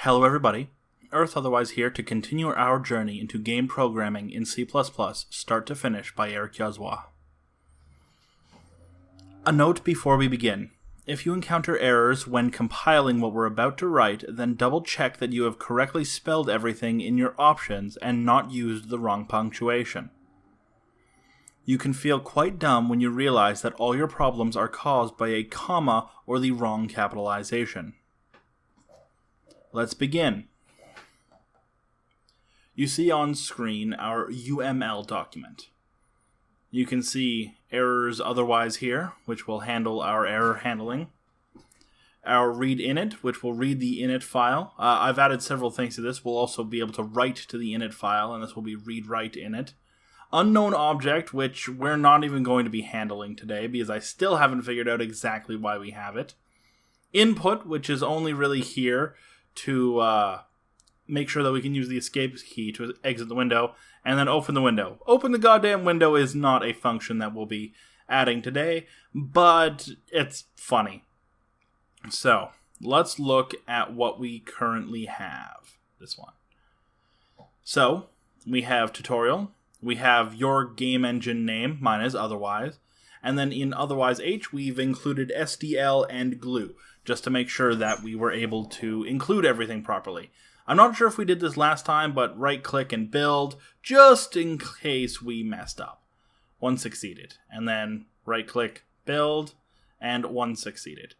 Hello everybody, Earth.Otherwise here to continue our journey into game programming in C++, start to finish by Earth.Otherwise. A note before we begin. If you encounter errors when compiling what we're about to write, then double check that you have correctly spelled everything in your options and not used the wrong punctuation. You can feel quite dumb when you realize that all your problems are caused by a comma or the wrong capitalization. Let's begin. You see on screen our UML document. You can see Errors.Otherwise here, which will handle our error handling. Our read_init, which will read the init file. I've added several things to this. We'll also be able to write to the init file, and this will be read_write_init. Unknown object, which we're not even going to be handling today, because I still haven't figured out exactly why we have it. Input, which is only really here to make sure that we can use the escape key to exit the window, and then open the window. Open the goddamn window is not a function that we'll be adding today, but it's funny. So, let's look at what we currently have. This one. So, we have tutorial, we have your game engine name, mine is Otherwise, and then in Otherwise H we've included SDL and glue, just to make sure that we were able to include everything properly. I'm not sure if we did this last time, but right-click and build, just in case we messed up. One succeeded. And then right-click, build, and one succeeded.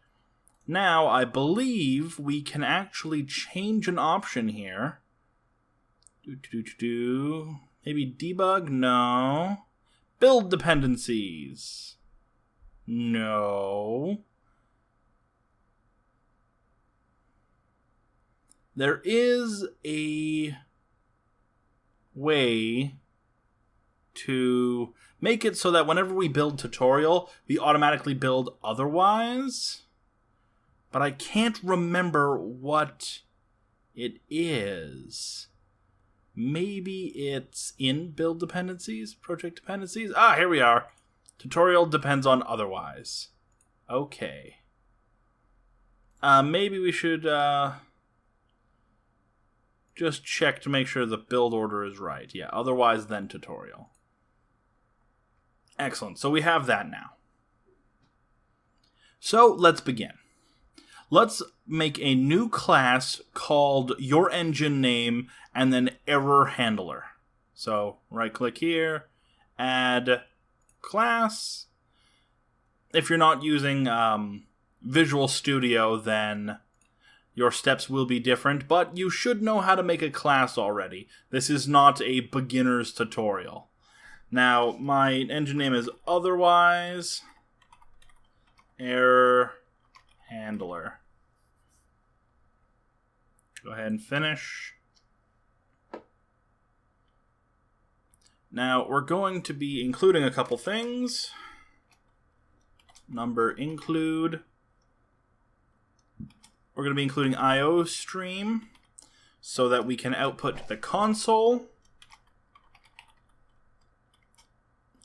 Now, I believe we can actually change an option here. Maybe debug? No. Build dependencies. No. There is a way to make it so that whenever we build tutorial, we automatically build Otherwise. But I can't remember what it is. Maybe it's in build dependencies, project dependencies. Ah, here we are. Tutorial depends on Otherwise. Okay. Maybe we should just check to make sure the build order is right. Yeah, Otherwise then tutorial. Excellent. So we have that now. So let's begin. Let's make a new class called your engine name and then error handler. So right click here, add class. If you're not using Visual Studio, then your steps will be different, but you should know how to make a class already. This is not a beginner's tutorial. Now, my engine name is Otherwise Error Handler. Go ahead and finish. Now, we're going to be including a couple things. Number include. We're going to be including IO stream so that we can output to the console.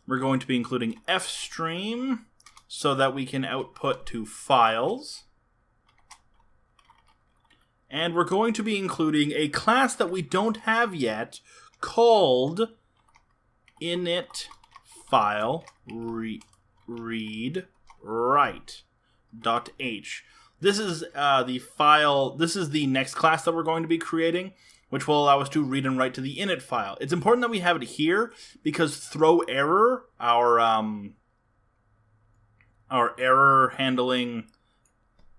We're going to be including fstream so that we can output to files. And we're going to be including a class that we don't have yet called initFile read_write.h. This is the file. This is the next class that we're going to be creating, which will allow us to read and write to the init file. It's important that we have it here because throw error, our error handling,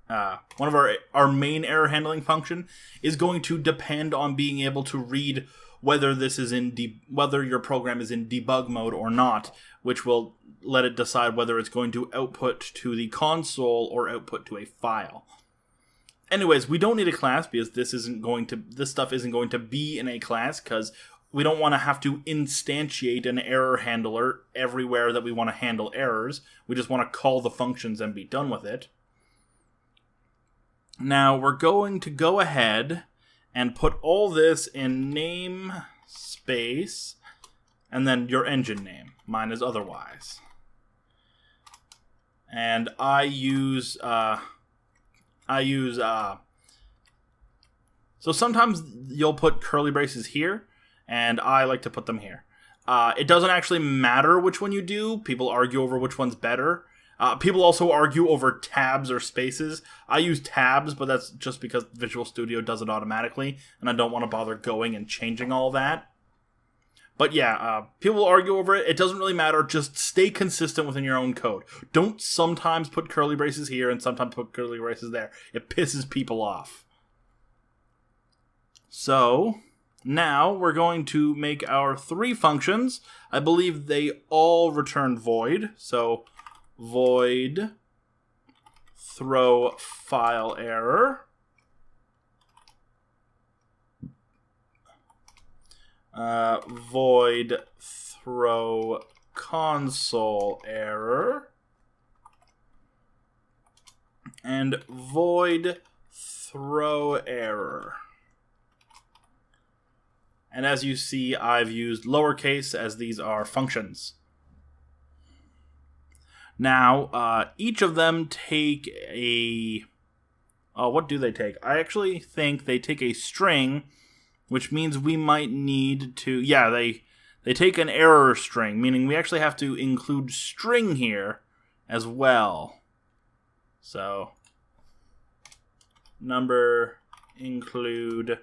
one of our main error handling function is going to depend on being able to read whether this is whether your program is in debug mode or not, which will let it decide whether it's going to output to the console or output to a file. Anyways, we don't need a class because this stuff isn't going to be in a class because we don't want to have to instantiate an error handler everywhere that we want to handle errors. We just want to call the functions and be done with it. Now we're going to go ahead and put all this in namespace and then your engine name. Mine is Otherwise. And I use So sometimes you'll put curly braces here, and I like to put them here. It doesn't actually matter which one you do. People argue over which one's better. People also argue over tabs or spaces. I use tabs, but that's just because Visual Studio does it automatically, and I don't want to bother going and changing all that. But yeah, people argue over it. It doesn't really matter. Just stay consistent within your own code. Don't sometimes put curly braces here and sometimes put curly braces there. It pisses people off. So, now we're going to make our 3 functions. I believe they all return void. So, void throw file error. Void throw console error. And void throw error. And as you see, I've used lowercase as these are functions. Now, each of them take a... what do they take? I actually think they take a string, which means we might need to... Yeah, they take an error string, meaning we actually have to include string here as well. So, number include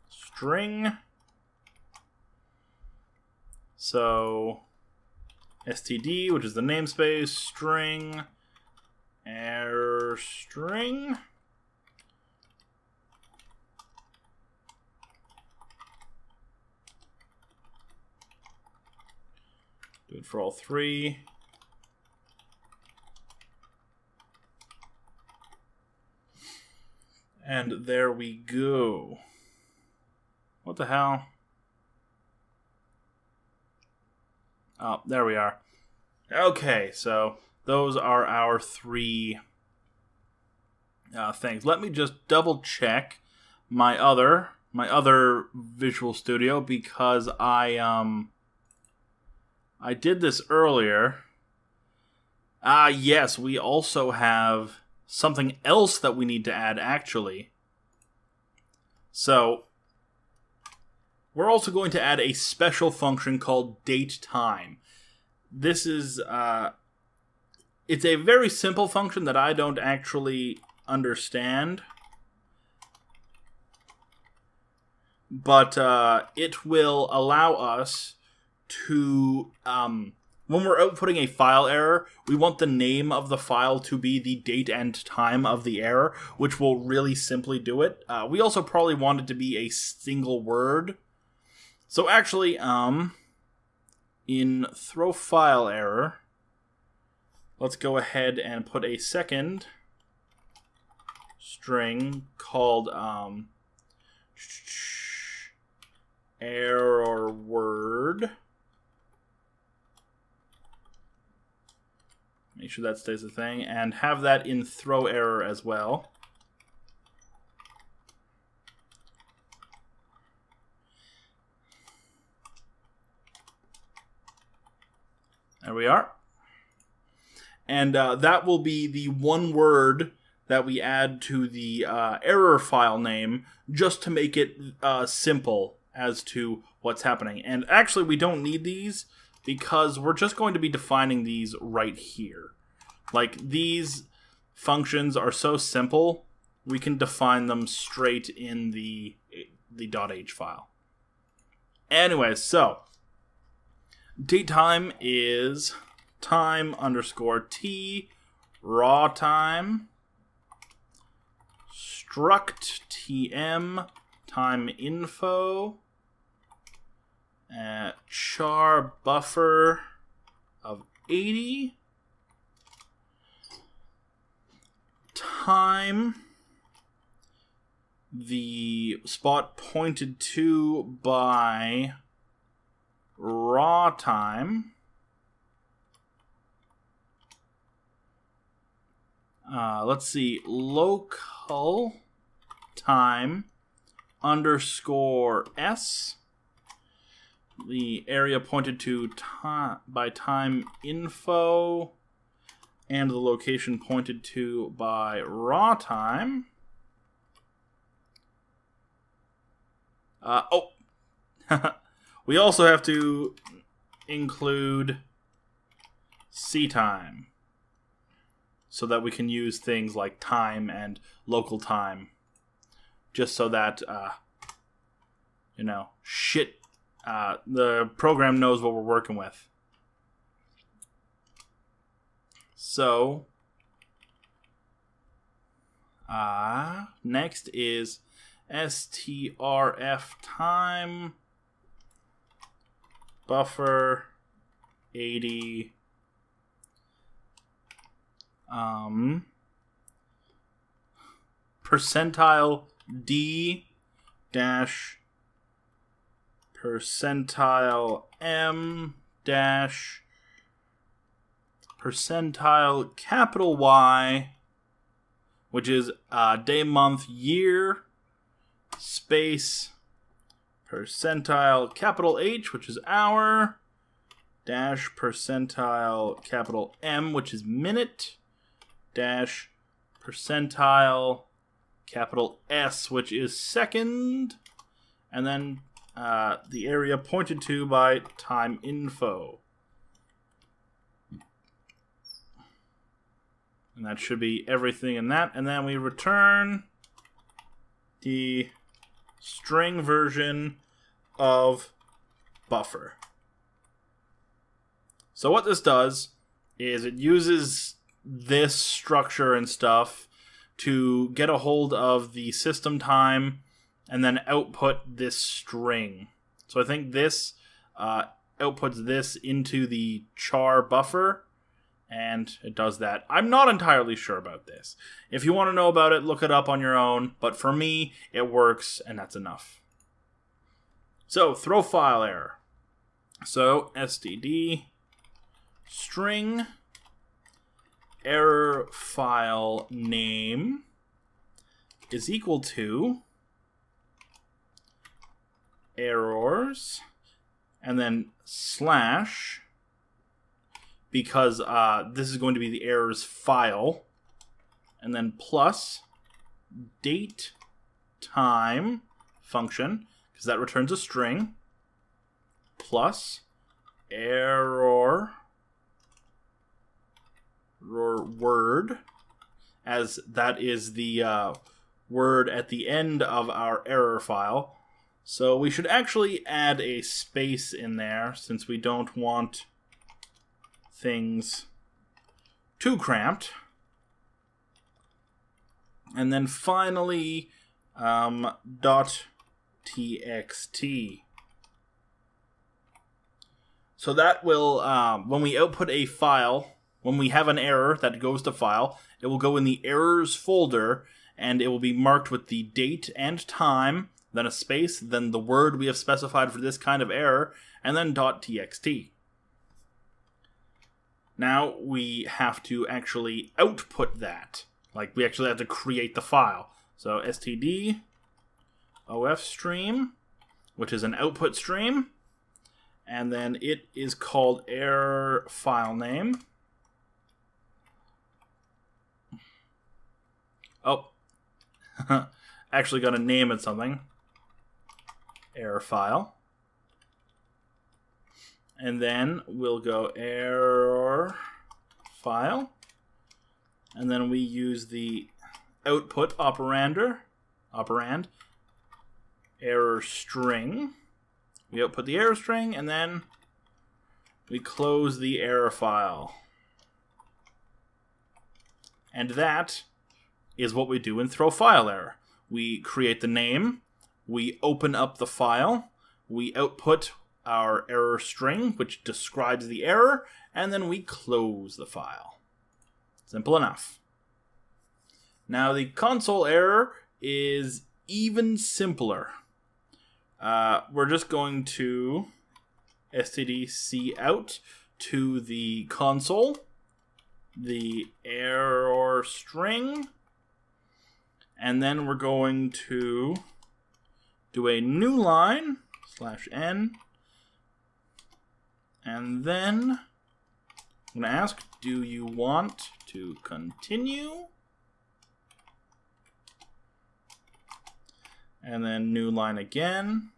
string. So, std, which is the namespace, string, error string. Do it for all 3. And there we go. What the hell? Oh, there we are. Okay, so those are our 3 things. Let me just double check my other Visual Studio because I did this earlier. Yes, we also have something else that we need to add actually. So we're also going to add a special function called dateTime. This is, it's a very simple function that I don't actually understand. But it will allow us to, when we're outputting a file error, we want the name of the file to be the date and time of the error, which will really simply do it. We also probably want it to be a single word. So actually, in throw file error, let's go ahead and put a second string called error word. Make sure that stays a thing, and have that in throw error as well. There we are. And that will be the one word that we add to the error file name just to make it simple as to what's happening. And actually, we don't need these because we're just going to be defining these right here. Like, these functions are so simple, we can define them straight in the .h file. Anyway, so datetime is time underscore t raw time struct tm time info char buffer of 80 time the spot pointed to by raw time let's see, local time underscore s, the area pointed to by time info, and the location pointed to by raw time. We also have to include ctime so that we can use things like time and local time, just so that the program knows what we're working with. So next is strf time buffer 80 percentile d dash percentile m dash percentile capital Y, which is day, month, year, space percentile capital H, which is hour, dash percentile capital M, which is minute, dash percentile capital S, which is second, and then the area pointed to by time info. And that should be everything in that. And then we return the string version of buffer. So what this does is it uses this structure and stuff to get a hold of the system time and then output this string. So I think this outputs this into the char buffer, and it does that. I'm not entirely sure about this. If you want to know about it, look it up on your own. But for me, it works, and that's enough. So, throw file error. So, std string error file name is equal to errors, and then slash, because this is going to be the errors file, and then plus date time function, because that returns a string, plus error word, as that is the word at the end of our error file. So we should actually add a space in there, since we don't want things too cramped. And then finally .txt. So that will, when we output a file, when we have an error that goes to file, it will go in the errors folder, and it will be marked with the date and time, then a space, then the word we have specified for this kind of error, and then .txt. Now we have to actually output that. Like, we actually have to create the file. So std of stream, which is an output stream, and then it is called error file name. Oh, actually got to name it something. Error file. And then we'll go error file. And then we use the output operand, error string. We output the error string, and then we close the error file. And that is what we do in throw file error. We create the name, we open up the file, we output our error string, which describes the error, and then we close the file. Simple enough. Now the console error is even simpler. We're just going to std cout to the console, the error string, and then we're going to do a new line, /n, and then I'm going to ask, do you want to continue? And then new line again.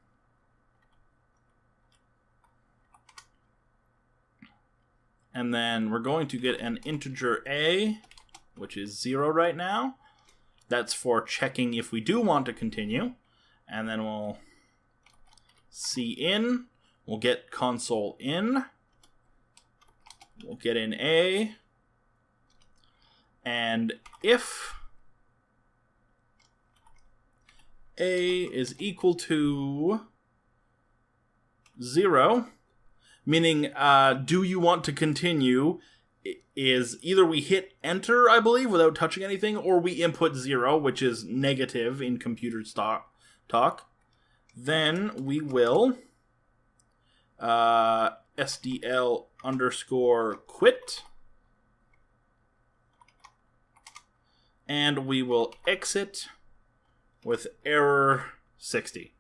And then we're going to get an integer a, which is 0 right now. That's for checking if we do want to continue. And then we'll cin. We'll get console in. We'll get in a. And if a is equal to 0, meaning do you want to continue, is either we hit enter, I believe, without touching anything, or we input 0, which is negative in computer talk. Then we will SDL underscore quit. And we will exit with error 60,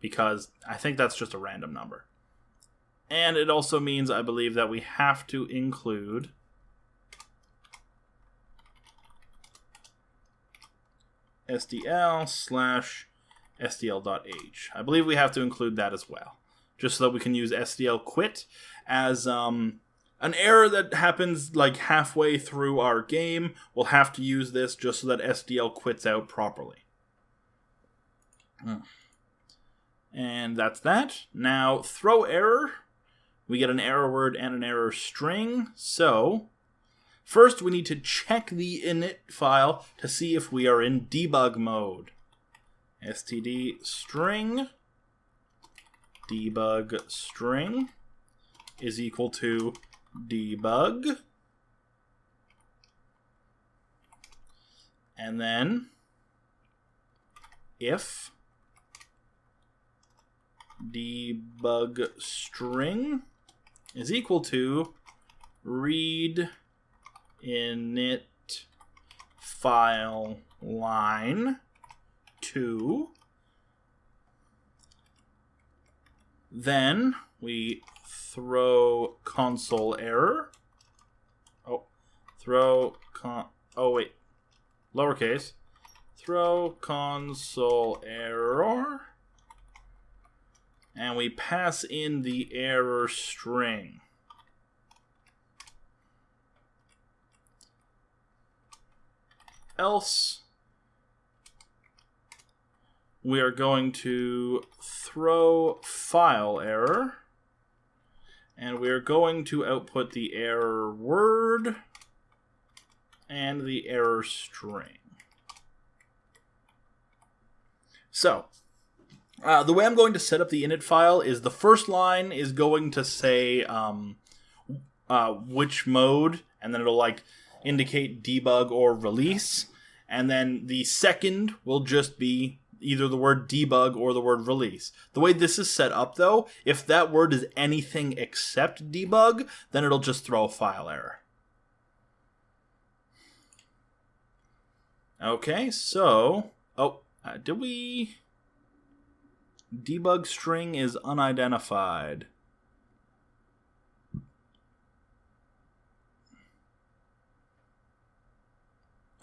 because I think that's just a random number. And it also means, I believe, that we have to include SDL/SDL.h. I believe we have to include that as well, just so that we can use SDL quit as an error that happens like halfway through our game. We'll have to use this just so that SDL quits out properly. And that's that. Now, throw error. We get an error word and an error string. So, first we need to check the init file to see if we are in debug mode. std string debug string is equal to debug. And then if debug string is equal to read init file line 2, then we throw console error. Lowercase. Throw console error. And we pass in the error string. Else, we are going to throw file error. And we are going to output the error word and the error string. So, the way I'm going to set up the init file is the first line is going to say which mode, and then it'll like indicate debug or release. And then the second will just be either the word debug or the word release. The way this is set up, though, if that word is anything except debug, then it'll just throw a file error. Okay, so... did we... Debug string is unidentified.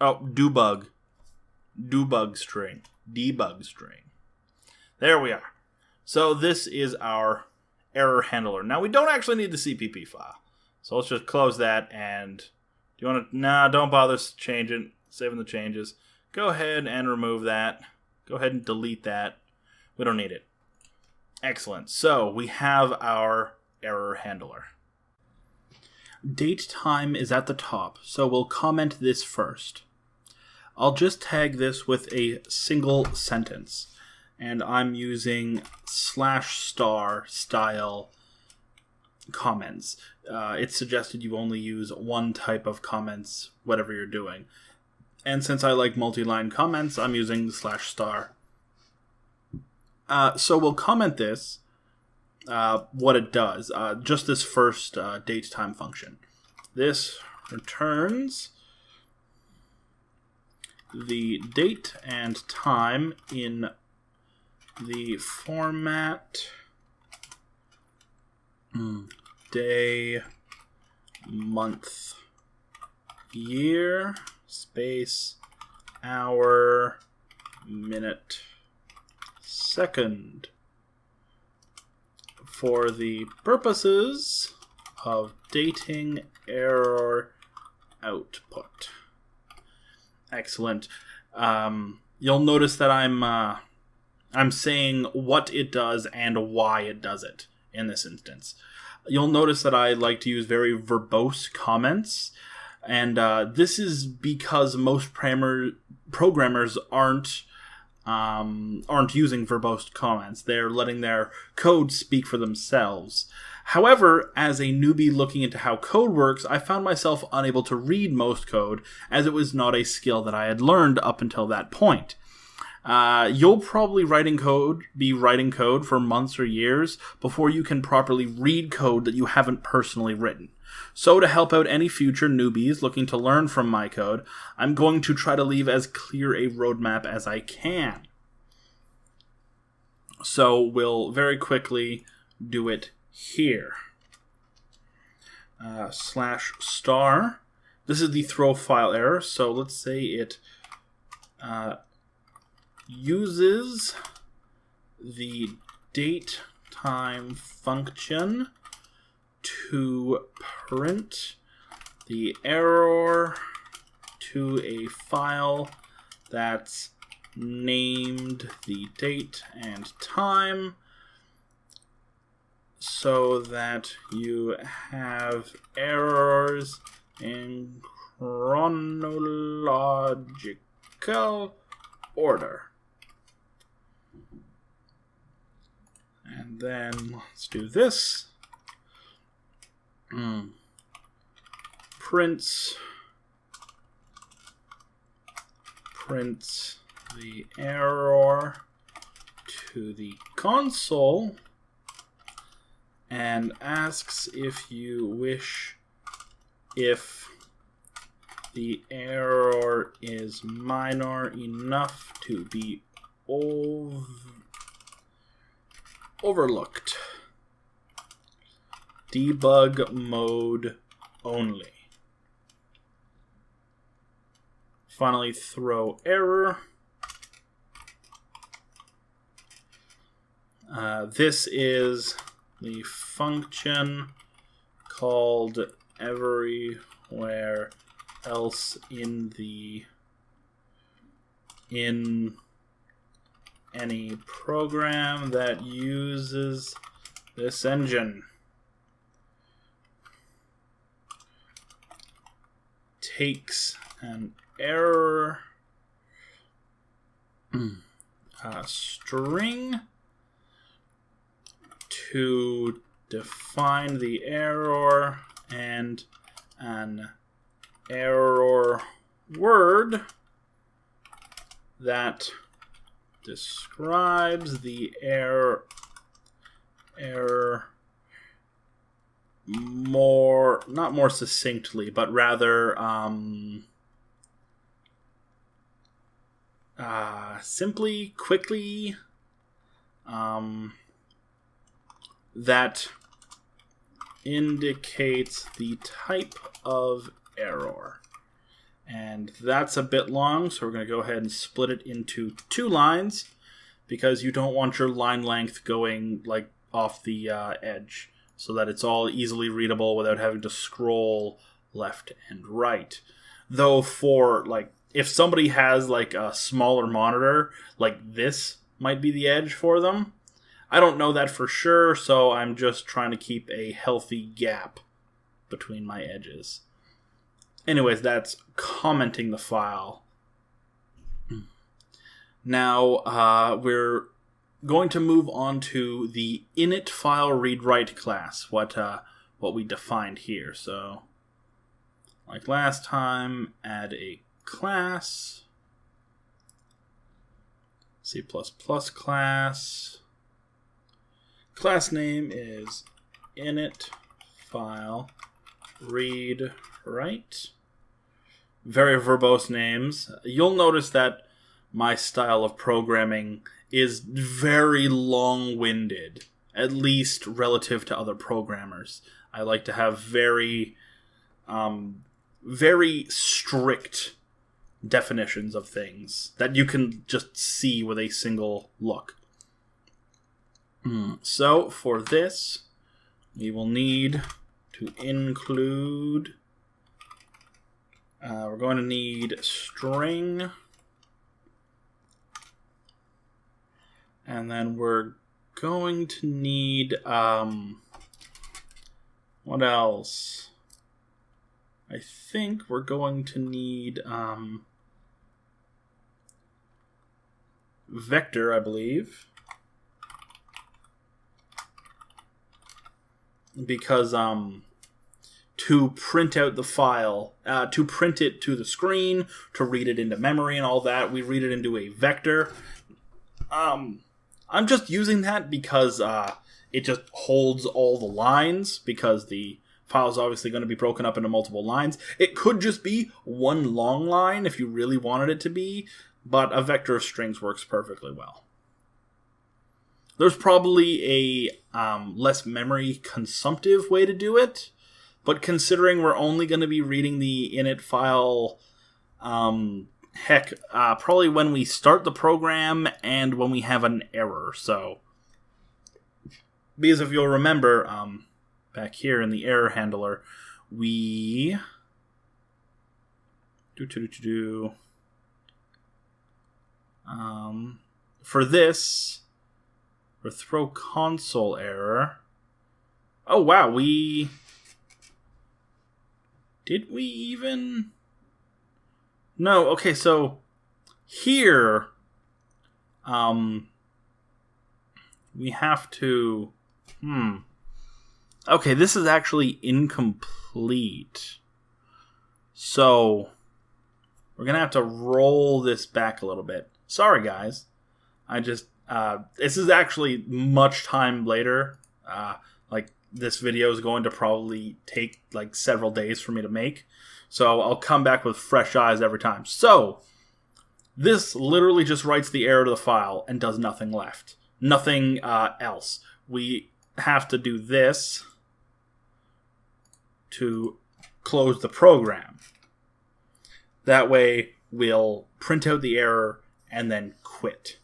Debug. Debug string. Debug string. There we are. So this is our error handler. Now we don't actually need the CPP file. So let's just close that and... Do you want to... Nah, don't bother changing, saving the changes. Go ahead and remove that. Go ahead and delete that. We don't need it. Excellent. So we have our error handler. Date time is at the top, so we'll comment this first. I'll just tag this with a single sentence, and I'm using /* style comments. It's suggested you only use one type of comments, whatever you're doing. And since I like multi-line comments, I'm using /*. So we'll comment this, what it does, just this first datetime function. This returns the date and time in the format day, month, year, space, hour, minute, second. For the purposes of dating error output. Excellent. You'll notice that I'm saying what it does and why it does it in this instance. You'll notice that I like to use very verbose comments, and this is because most programmers aren't using verbose comments. They're letting their code speak for themselves. However, as a newbie looking into how code works, I found myself unable to read most code, as it was not a skill that I had learned up until that point. You'll probably be writing code for months or years before you can properly read code that you haven't personally written. So to help out any future newbies looking to learn from my code, I'm going to try to leave as clear a roadmap as I can. So we'll very quickly do it here. /star. This is the throw file error, so let's say it uses the datetime function to print the error to a file that's named the date and time, so that you have errors in chronological order. And then let's do this. Prints the error to the console and asks if you wish if the error is minor enough to be overlooked. Debug mode only. Finally, throw error. This is the function called everywhere else in any program that uses this engine. Takes an error string to define the error and an error word that describes the error not more succinctly, but rather simply, quickly, that indicates the type of error. And that's a bit long, so we're going to go ahead and split it into 2 lines, because you don't want your line length going like off the edge, so that it's all easily readable without having to scroll left and right. Though for if somebody has a smaller monitor, this might be the edge for them. I don't know that for sure, so I'm just trying to keep a healthy gap between my edges. Anyways, that's commenting the file. Now, we're going to move on to the init file read-write class, what we defined here. So, like last time, add a class, C++ class. Class name is init file read write. Very verbose names. You'll notice that my style of programming is very long-winded, at least relative to other programmers. I like to have very strict definitions of things that you can just see with a single look. So for this, we will need to include, we're going to need string, and then we're going to need, what else? I think we're going to need vector, I believe. Because to print out the file, to print it to the screen, to read it into memory and all that, we read it into a vector. I'm just using that because it just holds all the lines, because the file is obviously going to be broken up into multiple lines. It could just be one long line if you really wanted it to be, but a vector of strings works perfectly well. There's probably a less memory consumptive way to do it, but considering we're only going to be reading the init file, probably when we start the program and when we have an error. So, because if you'll remember, back here in the error handler, we for this, for throw console error. Oh wow, did we even? No, okay, so here we have to okay, this is actually incomplete. So we're gonna have to roll this back a little bit. Sorry guys. I just this is actually much time later. Like this video is going to probably take like several days for me to make. So I'll come back with fresh eyes every time. So this literally just writes the error to the file and does nothing left. Nothing else. We have to do this to close the program. That way we'll print out the error and then quit.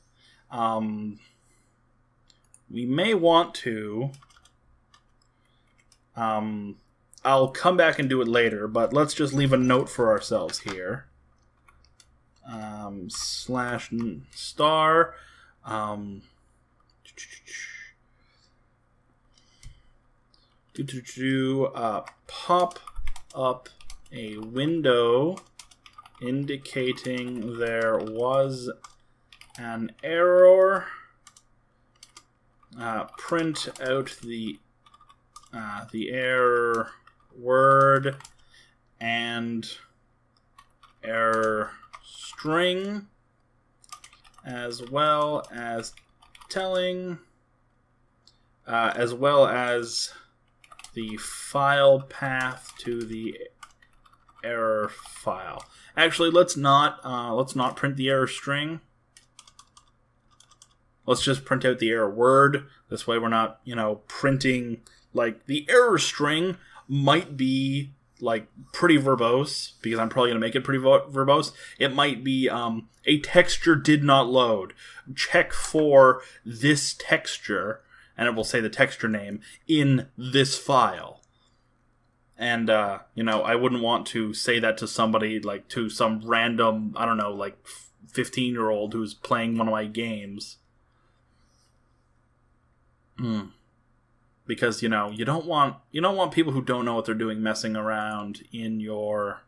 We may want to... I'll come back and do it later, but let's just leave a note for ourselves here. Slash star. Pop up a window indicating there was an error. Print out the error word and error string, as well as telling, as well as the file path to the error file. Actually, let's not print the error string. Let's just print out the error word. This way we're not, printing, like, the error string might be, like, pretty verbose, because I'm probably going to make it pretty verbose. It might be, a texture did not load. Check for this texture, and it will say the texture name, in this file. And, I wouldn't want to say that to somebody, like, to some random, I don't know, like, 15-year-old who's playing one of my games. Because you don't want people who don't know what they're doing messing around in your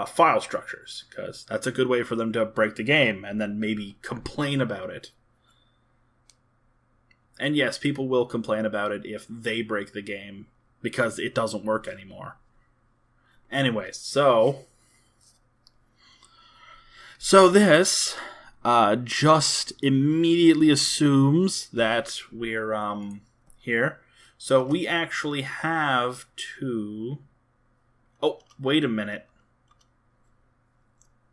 file structures, because that's a good way for them to break the game and then maybe complain about it. And yes, people will complain about it if they break the game because it doesn't work anymore. Anyway, so this just immediately assumes that we're here. So we actually have to... Oh, wait a minute.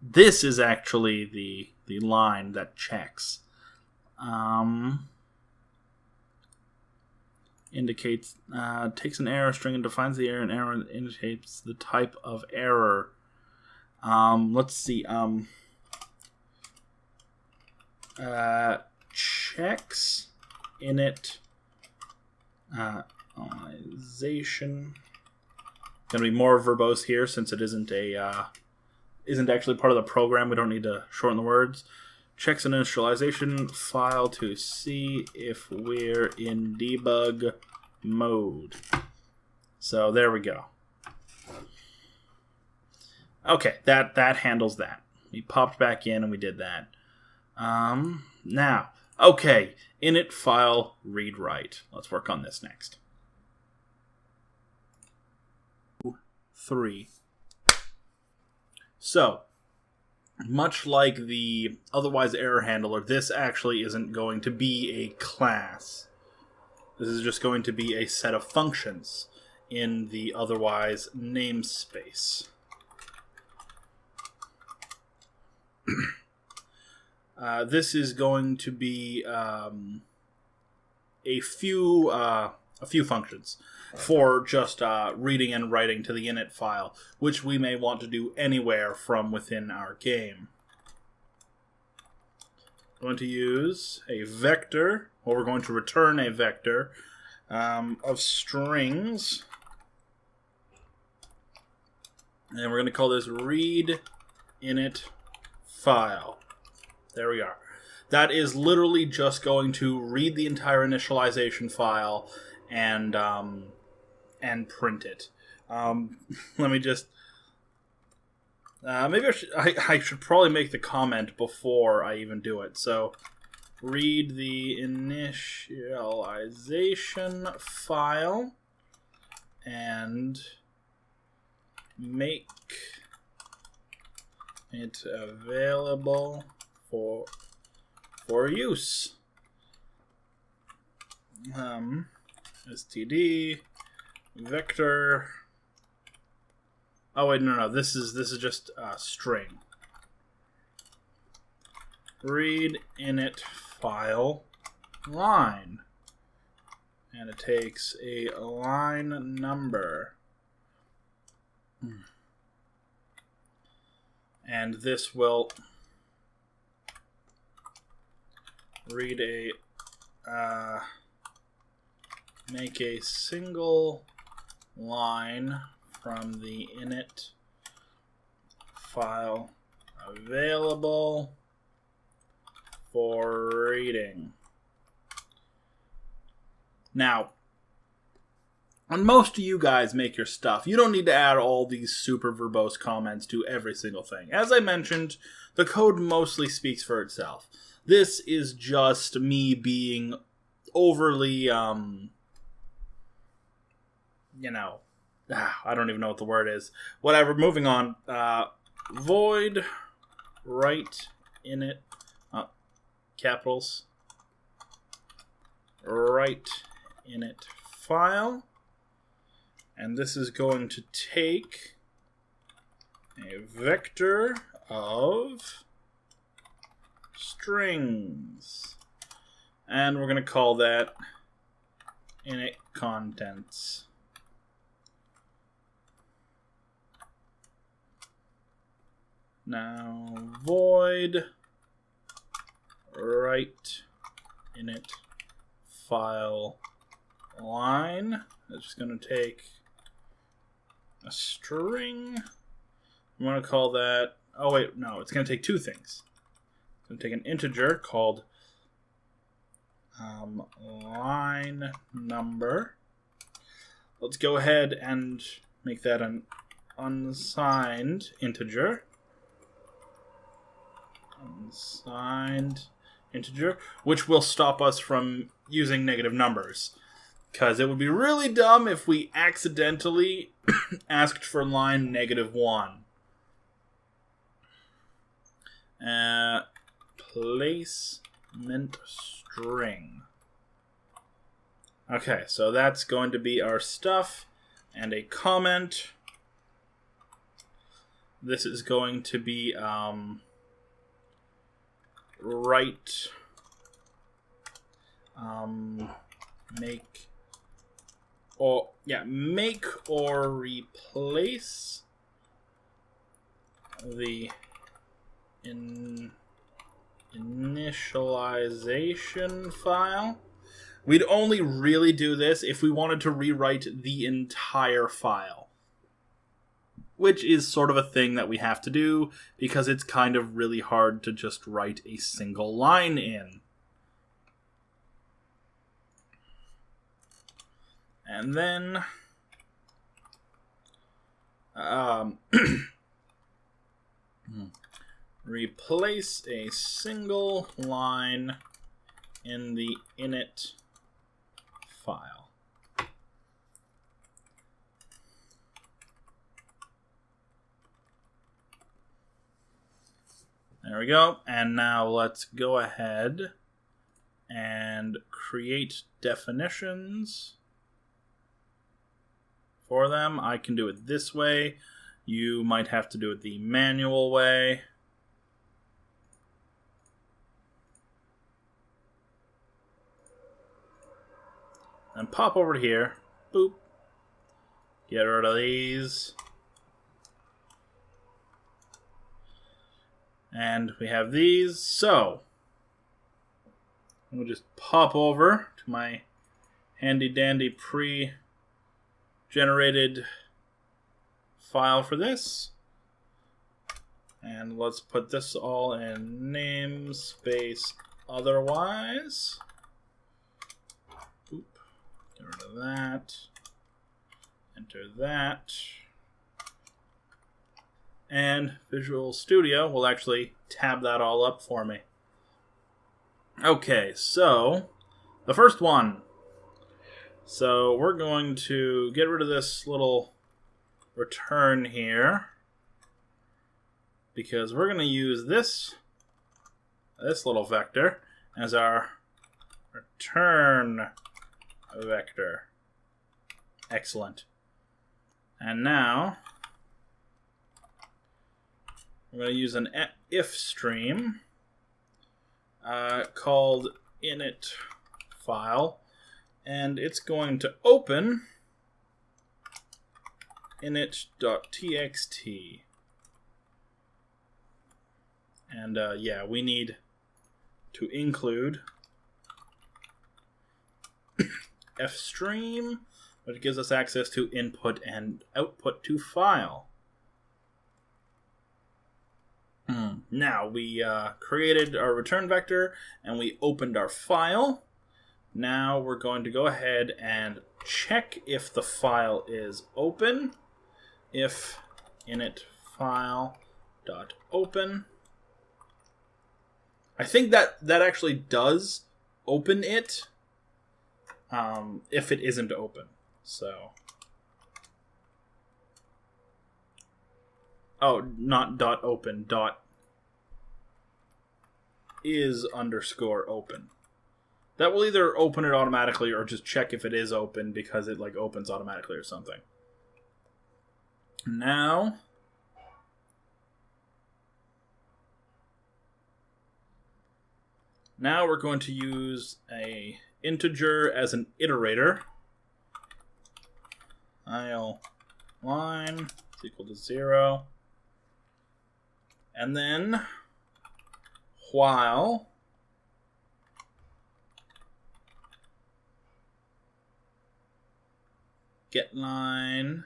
This is actually the line that checks. Indicates, takes an error string and defines the error, and error indicates the type of error. Let's see. Checks init Initialization. Going to be more verbose here since it isn't actually part of the program. We don't need to shorten the words. Checks an initialization file to see if we're in debug mode. So there we go. Okay, that handles that. We popped back in and we did that. Now, okay, init file read write. Let's work on this next. 3. So, much like the otherwise error handler, this actually isn't going to be a class. This is just going to be a set of functions in the otherwise namespace. This is going to be a few functions for just reading and writing to the init file, which we may want to do anywhere from within our game. We're going to use a vector, or we're going to return a vector of strings, and we're going to call this read init file. There we are. That is literally just going to read the entire initialization file and print it. Let me just... maybe I should probably make the comment before I even do it. So, read the initialization file and make it available for use. std vector. Oh wait, no. This is just string. Read init file line, and it takes a line number, and this will read a make a single line from the init file available for reading. Now, when most of you guys make your stuff, you don't need to add all these super verbose comments to every single thing. As I mentioned, the code mostly speaks for itself. This is just me being overly, I don't even know what the word is. Whatever, moving on. Void write init, capitals, write init file. And this is going to take a vector of strings, and we're going to call that init contents. Now void write init file line. It's just going to take a string. I'm going to call that... Oh, wait, no. It's going to take two things. It's going to take an integer called line number. Let's go ahead and make that an unsigned integer. Unsigned integer, which will stop us from using negative numbers. Because it would be really dumb if we accidentally asked for line -1. Placement string. Okay, so that's going to be our stuff. And a comment. This is going to be write make or replace the initialization file We'd only really do this if we wanted to rewrite the entire file. Which is sort of a thing that we have to do, because it's kind of really hard to just write a single line in. And then... replace a single line in the init file. There we go. And now let's go ahead and create definitions for them. I can do it this way. You might have to do it the manual way. And pop over to here. Boop. Get rid of these. And we have these. So, we'll just pop over to my handy dandy pre-generated file for this. And let's put this all in namespace otherwise. Oop. Get rid of that. Enter that. And Visual Studio will actually tab that all up for me. Okay, so the first one. So we're going to get rid of this little return here, because we're going to use this little vector as our return vector. Excellent. And now we're going to use an if stream called init file, and it's going to open init.txt. And yeah, we need to include fstream, which gives us access to input and output to file. Now, we created our return vector, and we opened our file. Now we're going to go ahead and check if the file is open. If init file.open. I think that actually does open it, if it isn't open. So, oh, not dot open, dot is underscore open. That will either open it automatically or just check if it is open, because it like opens automatically or something. Now we're going to use a integer as an iterator. I'll line is equal to 0. And then while get line,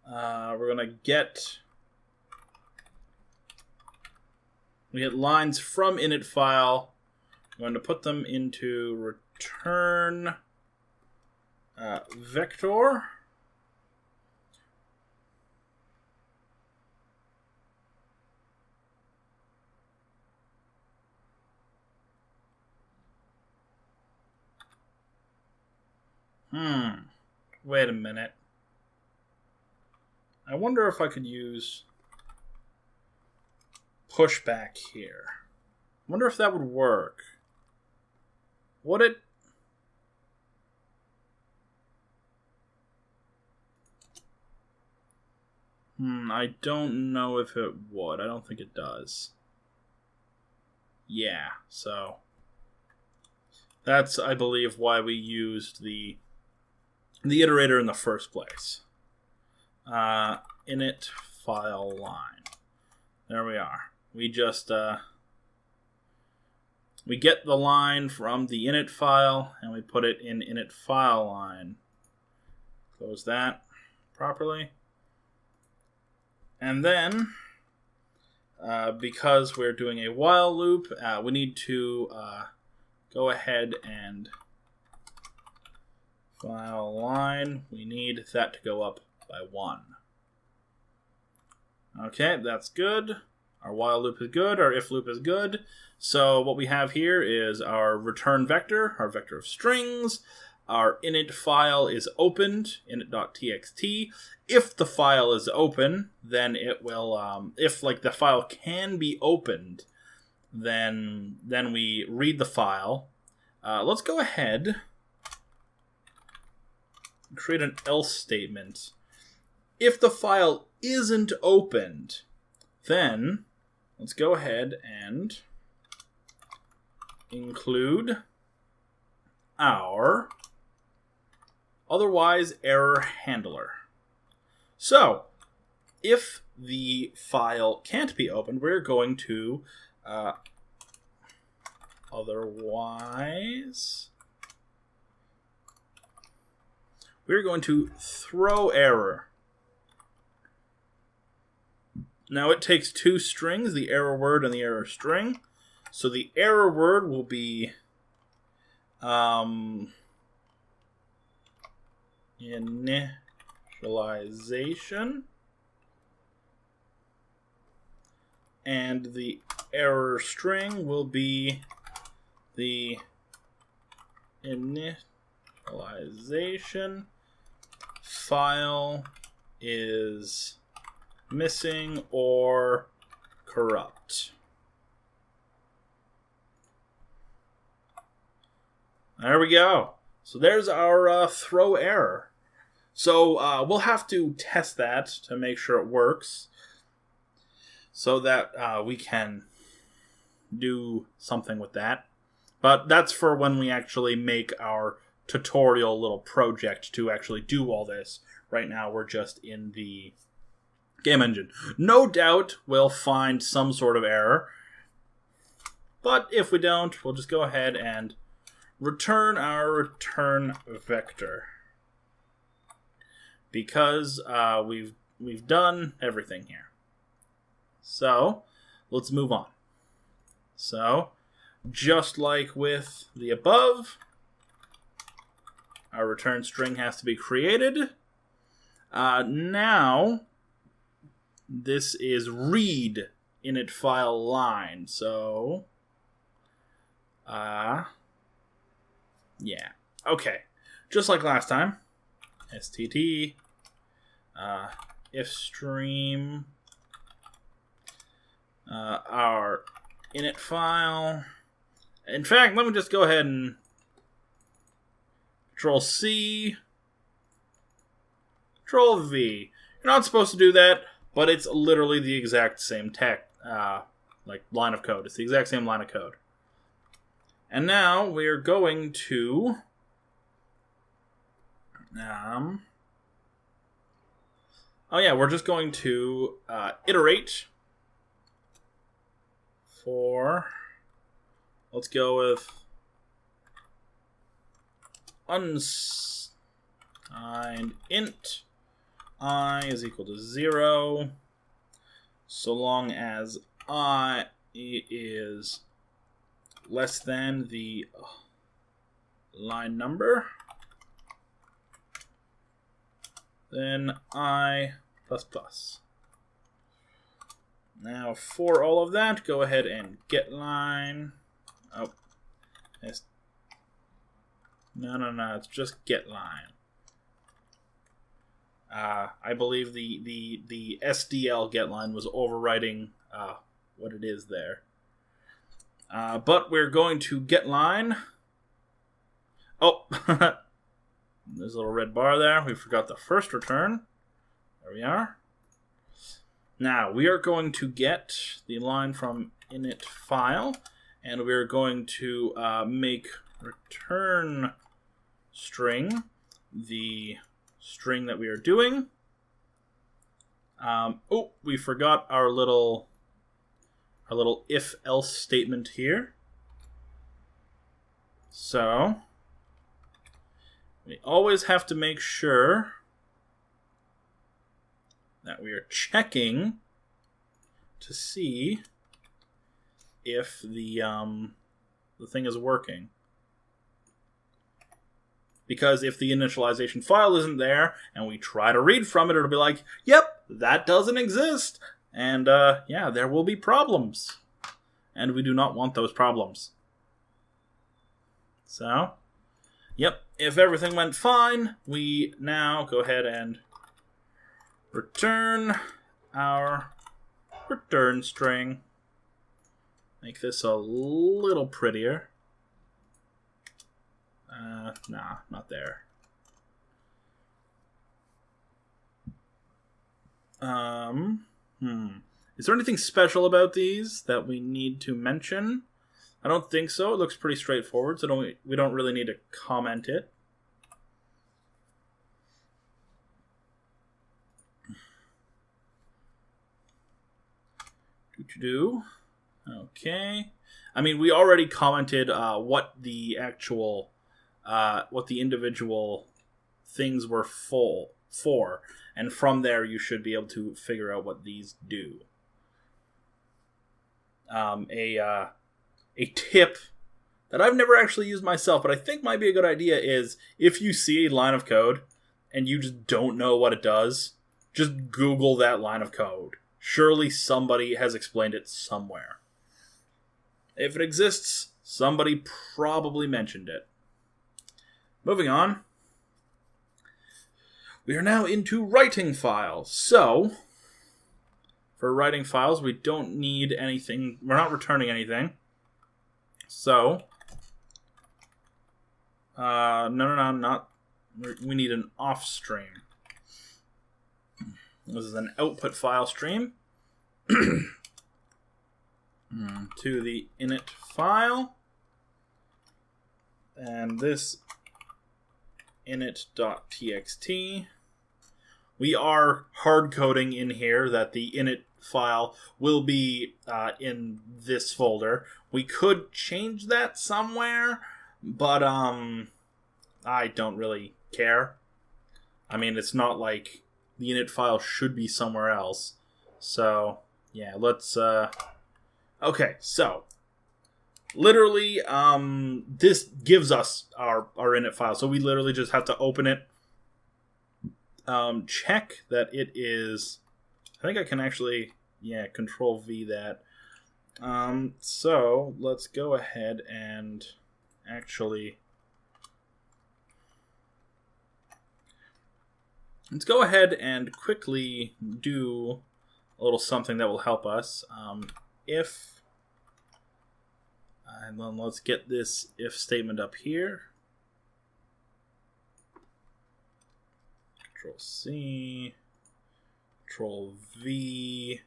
we're going to get lines from init file. I'm going to put them into return vector. Wait a minute. I wonder if I could use pushback here. I wonder if that would work. Would it? I don't know if it would. I don't think it does. Yeah, so that's, I believe, why we used the iterator in the first place. Init file line. There we are. We just we get the line from the init file, and we put it in init file line. Close that properly. And then, because we're doing a while loop, we need to go ahead and file line. We need that to go up by 1. Okay, that's good. Our while loop is good. Our if loop is good. So what we have here is our return vector, our vector of strings. Our init file is opened, init.txt. If the file is open, then it will, if like the file can be opened, then we read the file. Let's go ahead and create an else statement. If the file isn't opened, then let's go ahead and include our otherwise error handler. So, if the file can't be opened, we're going to otherwise we're going to throw error. Now it takes 2 strings, the error word and the error string. So the error word will be initialization, and the error string will be the initialization file is missing or corrupt. There we go. So there's our throw error. So we'll have to test that to make sure it works, so that we can do something with that. But that's for when we actually make our tutorial little project to actually do all this. Right now we're just in the game engine. No doubt we'll find some sort of error, but if we don't, we'll just go ahead and return our return vector, because we've done everything here. So let's move on. So just like with the above, our return string has to be created. Now this is read init file line. So yeah, okay, just like last time, stt if stream our init file. In fact, let me just go ahead and Control-C, Control-V. You're not supposed to do that, but it's literally the exact same like line of code. It's the exact same line of code. And now we're going to we're just going to iterate for, let's go with unsigned int I is equal to 0, so long as I is less than the line number, then I plus plus. Now for all of that, go ahead and get line. Oh, no, it's just get line. I believe the SDL get line was overwriting what it is there. But we're going to get line. Oh, there's a little red bar there. We forgot the first return. There we are. Now we are going to get the line from init file, and we're going to make return string the string that we are doing. We forgot our little if-else statement here. So we always have to make sure that we are checking to see if the thing is working. Because if the initialization file isn't there and we try to read from it, it'll be like, yep, that doesn't exist. And yeah, there will be problems. And we do not want those problems. So, yep, if everything went fine, we now go ahead and return our return string. Make this a little prettier. Nah, not there. Is there anything special about these that we need to mention? I don't think so. It looks pretty straightforward, so we don't really need to comment it. Okay. I mean, we already commented what the individual things were for, and from there you should be able to figure out what these do. A tip that I've never actually used myself, but I think might be a good idea is if you see a line of code and you just don't know what it does, just Google that line of code. Surely somebody has explained it somewhere. If it exists, somebody probably mentioned it. Moving on. We are now into writing files. So, for writing files, we don't need anything. We're not returning anything. So, not. We need an off stream. This is an output file stream to the init file, and this init.txt. We are hard coding in here that the init file will be in this folder. We could change that somewhere, but I don't really care. I mean, it's not like the init file should be somewhere else. So, yeah, let's... Okay, so, literally, this gives us our init file. So we literally just have to open it, check that it is... I think I can actually, Control V that. So, let's go ahead and actually... Let's go ahead and quickly do a little something that will help us. And then let's get this if statement up here. Control C, Control V.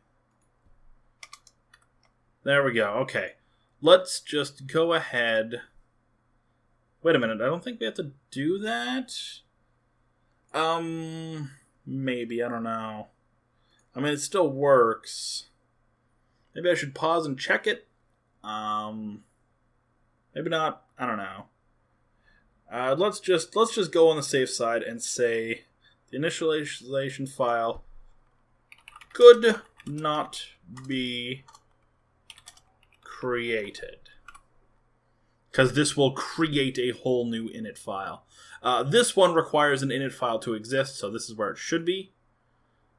There we go. Okay. Let's just go ahead. Wait a minute. I don't think we have to do that. Maybe. I don't know. I mean, it still works. Maybe I should pause and check it. Maybe not. I don't know. Let's just go on the safe side and say the initialization file could not be created, because this will create a whole new init file. This one requires an init file to exist, so this is where it should be.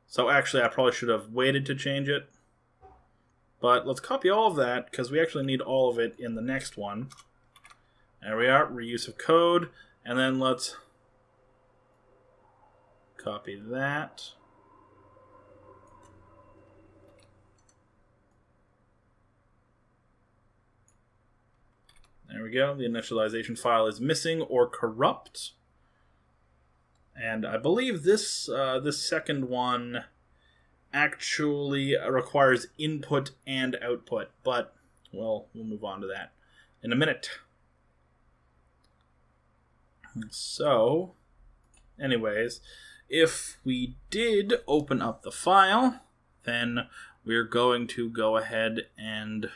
So actually, I probably should have waited to change it. But let's copy all of that, because we actually need all of it in the next one. There we are, reuse of code. And then let's copy that. There we go. The initialization file is missing or corrupt. And I believe this second one actually requires input and output, but we'll move on to that in a minute. So, anyways, if we did open up the file, then we're going to go ahead and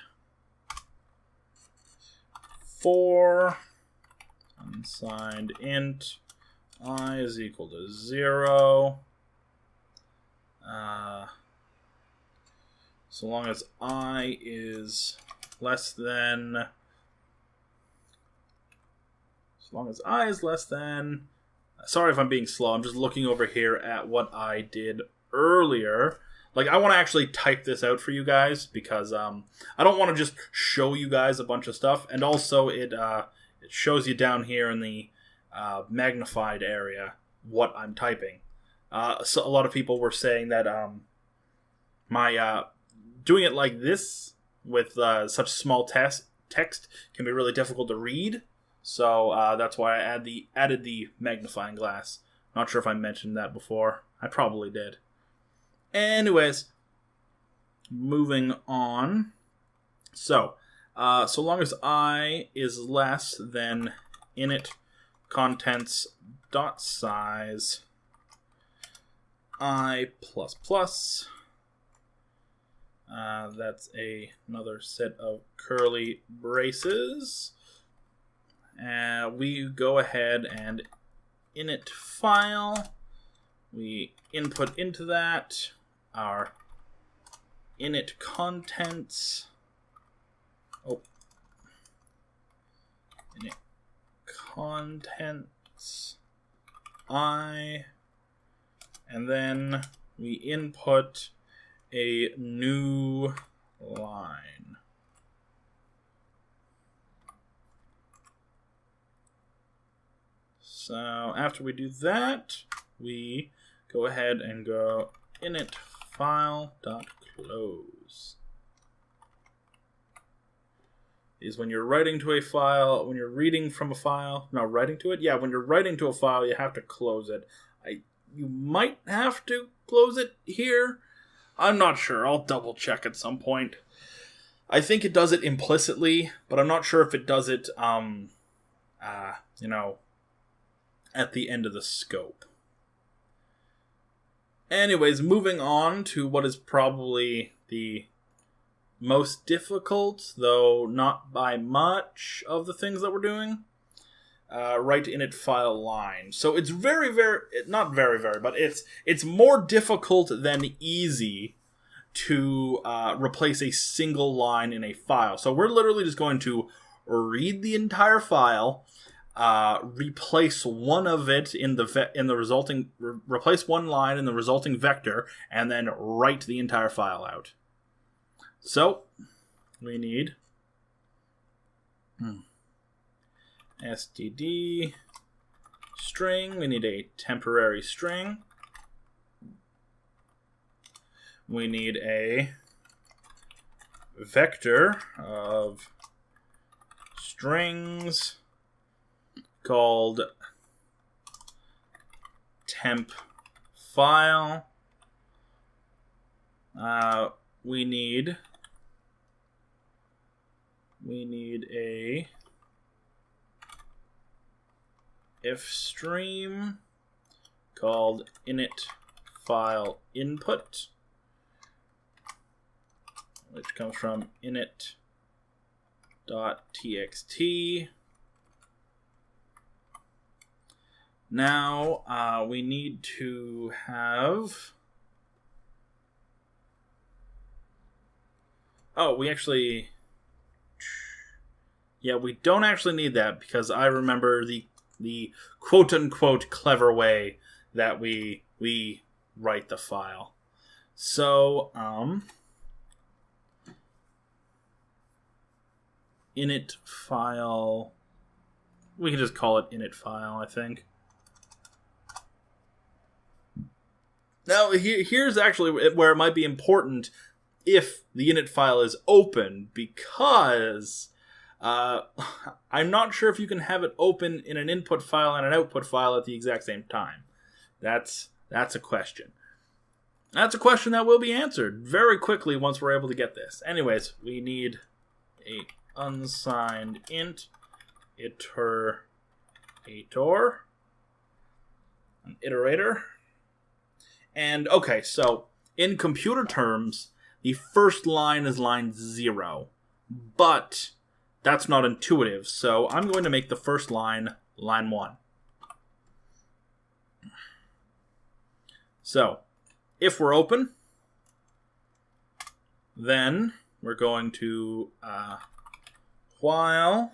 for unsigned int I is equal to 0. So long as I is less than... Sorry if I'm being slow. I'm just looking over here at what I did earlier. Like, I want to actually type this out for you guys because I don't want to just show you guys a bunch of stuff. And also, it shows you down here in the magnified area what I'm typing. So a lot of people were saying that my doing it like this with such small text can be really difficult to read. So that's why I added the magnifying glass. Not sure if I mentioned that before. I probably did. Anyways, moving on. So long as I is less than init contents dot size I plus plus. That's another set of curly braces. We go ahead and init file. We input into that our init contents. Init contents I, and then we input a new line. So after we do that, we go ahead and go init file.close. Is when you're writing to a file, when you're reading from a file, no, writing to it? Yeah, when you're writing to a file, you have to close it. You might have to close it here. I'm not sure. I'll double check at some point. I think it does it implicitly, but I'm not sure if it does it, at the end of the scope. Anyways, moving on to what is probably the most difficult, though not by much, of the things that we're doing. Write init file line. So it's not very, but it's more difficult than easy to replace a single line in a file. So we're literally just going to read the entire file, replace one of it replace one line in the resulting vector, and then write the entire file out. So we need std string. We need a temporary string. We need a vector of strings called temp file. We need a if stream called init file input, which comes from init.txt. Now we need to have... we don't actually need that, because I remember the quote-unquote clever way that we write the file. So, init file, we can just call it init file, I think. Now, here's actually where it might be important if the init file is open, because I'm not sure if you can have it open in an input file and an output file at the exact same time. That's a question. That's a question that will be answered very quickly once we're able to get this. Anyways, we need a unsigned int iterator, an iterator. And okay, so in computer terms, the first line is line 0, but that's not intuitive, so I'm going to make the first line line 1. So, if we're open, then we're going to while,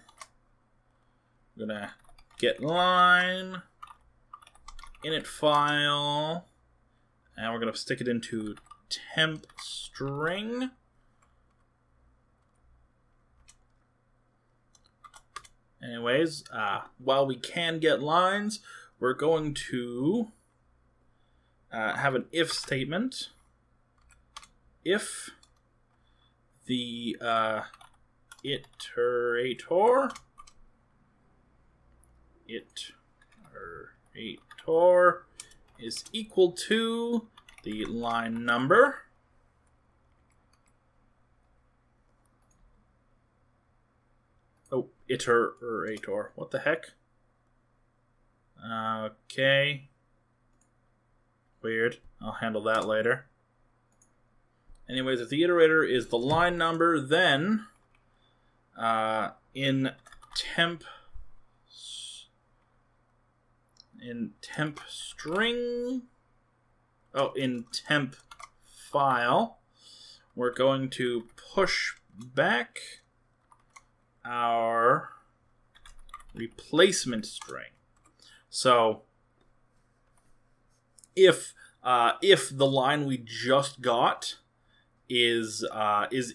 we're going to get line, init file, and we're going to stick it into temp string. Anyways, while we can get lines, we're going to have an if statement. If the iterator is equal to the line number, iterator. What the heck? Okay. Weird. I'll handle that later. Anyways, if the iterator is the line number, then in temp string, in temp file, we're going to push back our replacement string. So if the line we just got is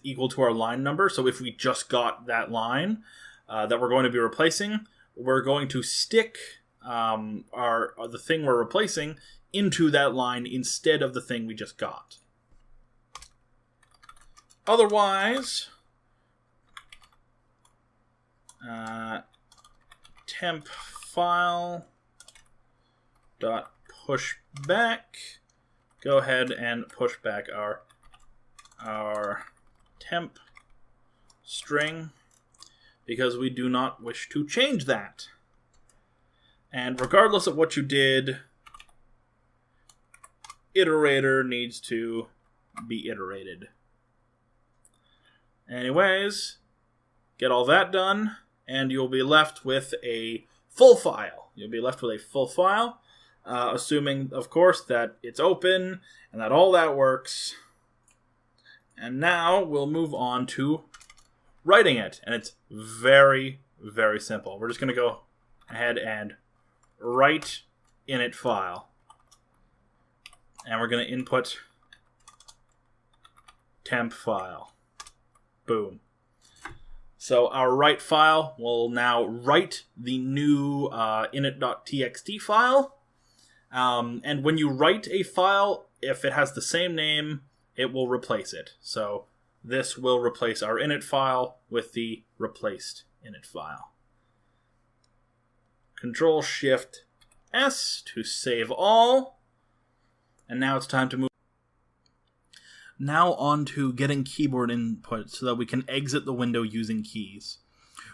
equal to our line number, so if we just got that line that we're going to be replacing, we're going to stick the thing we're replacing into that line instead of the thing we just got. Otherwise, temp file dot push back. Go ahead and push back our temp string because we do not wish to change that. And regardless of what you did, iterator needs to be iterated. Anyways, get all that done, and you'll be left with a full file. Assuming, of course, that it's open and that all that works. And now we'll move on to writing it. And it's very, very simple. We're just going to go ahead and write init file. And we're going to input temp file. Boom. So our write file will now write the new init.txt file. And when you write a file, if it has the same name, it will replace it. So this will replace our init file with the replaced init file. Control-Shift-S to save all. And now it's time to move. Now on to getting keyboard input so that we can exit the window using keys.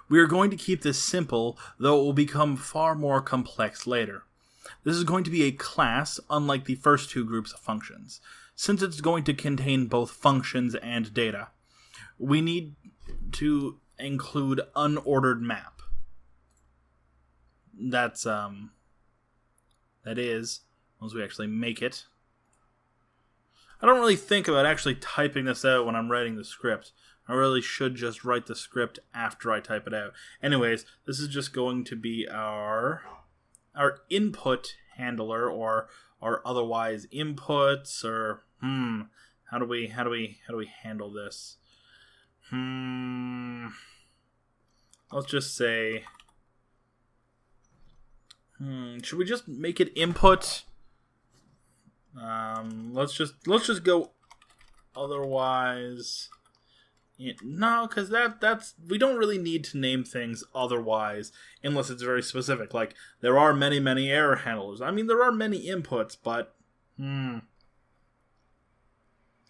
We are going to keep this simple, though it will become far more complex later. This is going to be a class, unlike the first two groups of functions, since it's going to contain both functions and data. We need to include unordered map. That is, once we actually make it. I don't really think about actually typing this out when I'm writing the script. I really should just write the script after I type it out. Anyways, this is just going to be our input handler, or otherwise inputs, or how do we handle this? Let's just say should we just make it input? Let's just go otherwise. No, because that's we don't really need to name things otherwise unless it's very specific. Like, there are many error handlers. I mean, there are many inputs, but I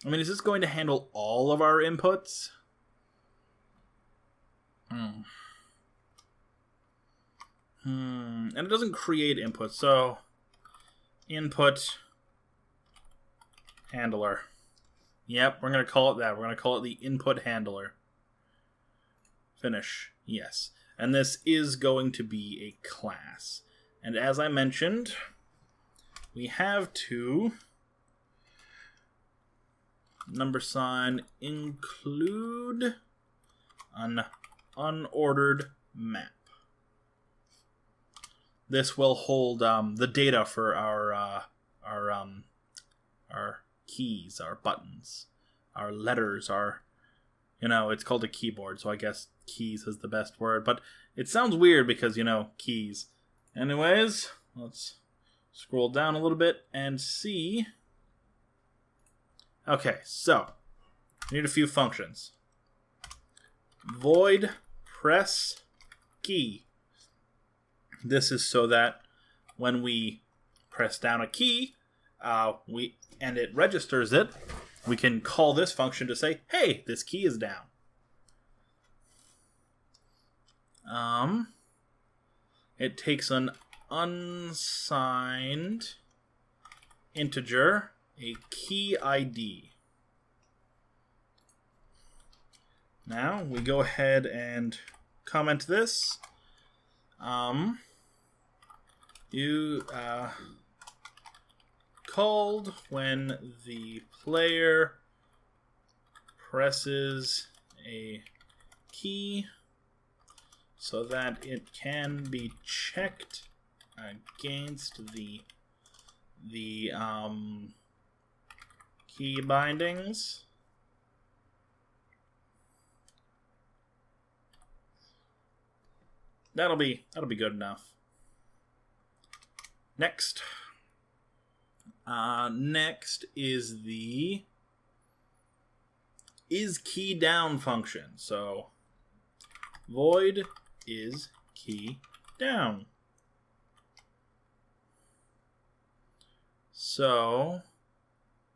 mean, is this going to handle all of our inputs? And it doesn't create inputs, so input handler. Yep, we're going to call it that. We're going to call it the input handler. Finish. Yes. And this is going to be a class. And as I mentioned, we have to number sign include an unordered map. This will hold the data for our keys, our buttons, our letters, our, it's called a keyboard, so I guess keys is the best word, but it sounds weird because, keys. Anyways, let's scroll down a little bit and see. Okay, so we need a few functions. Void press key. This is so that when we press down a key, and it registers it, we can call this function to say, hey, this key is down. It takes an unsigned integer, a key ID. Now we go ahead and comment this. You called when the player presses a key so that it can be checked against the key bindings. That'll be good enough. Next. Next is the isKeyDown function. So void isKeyDown. So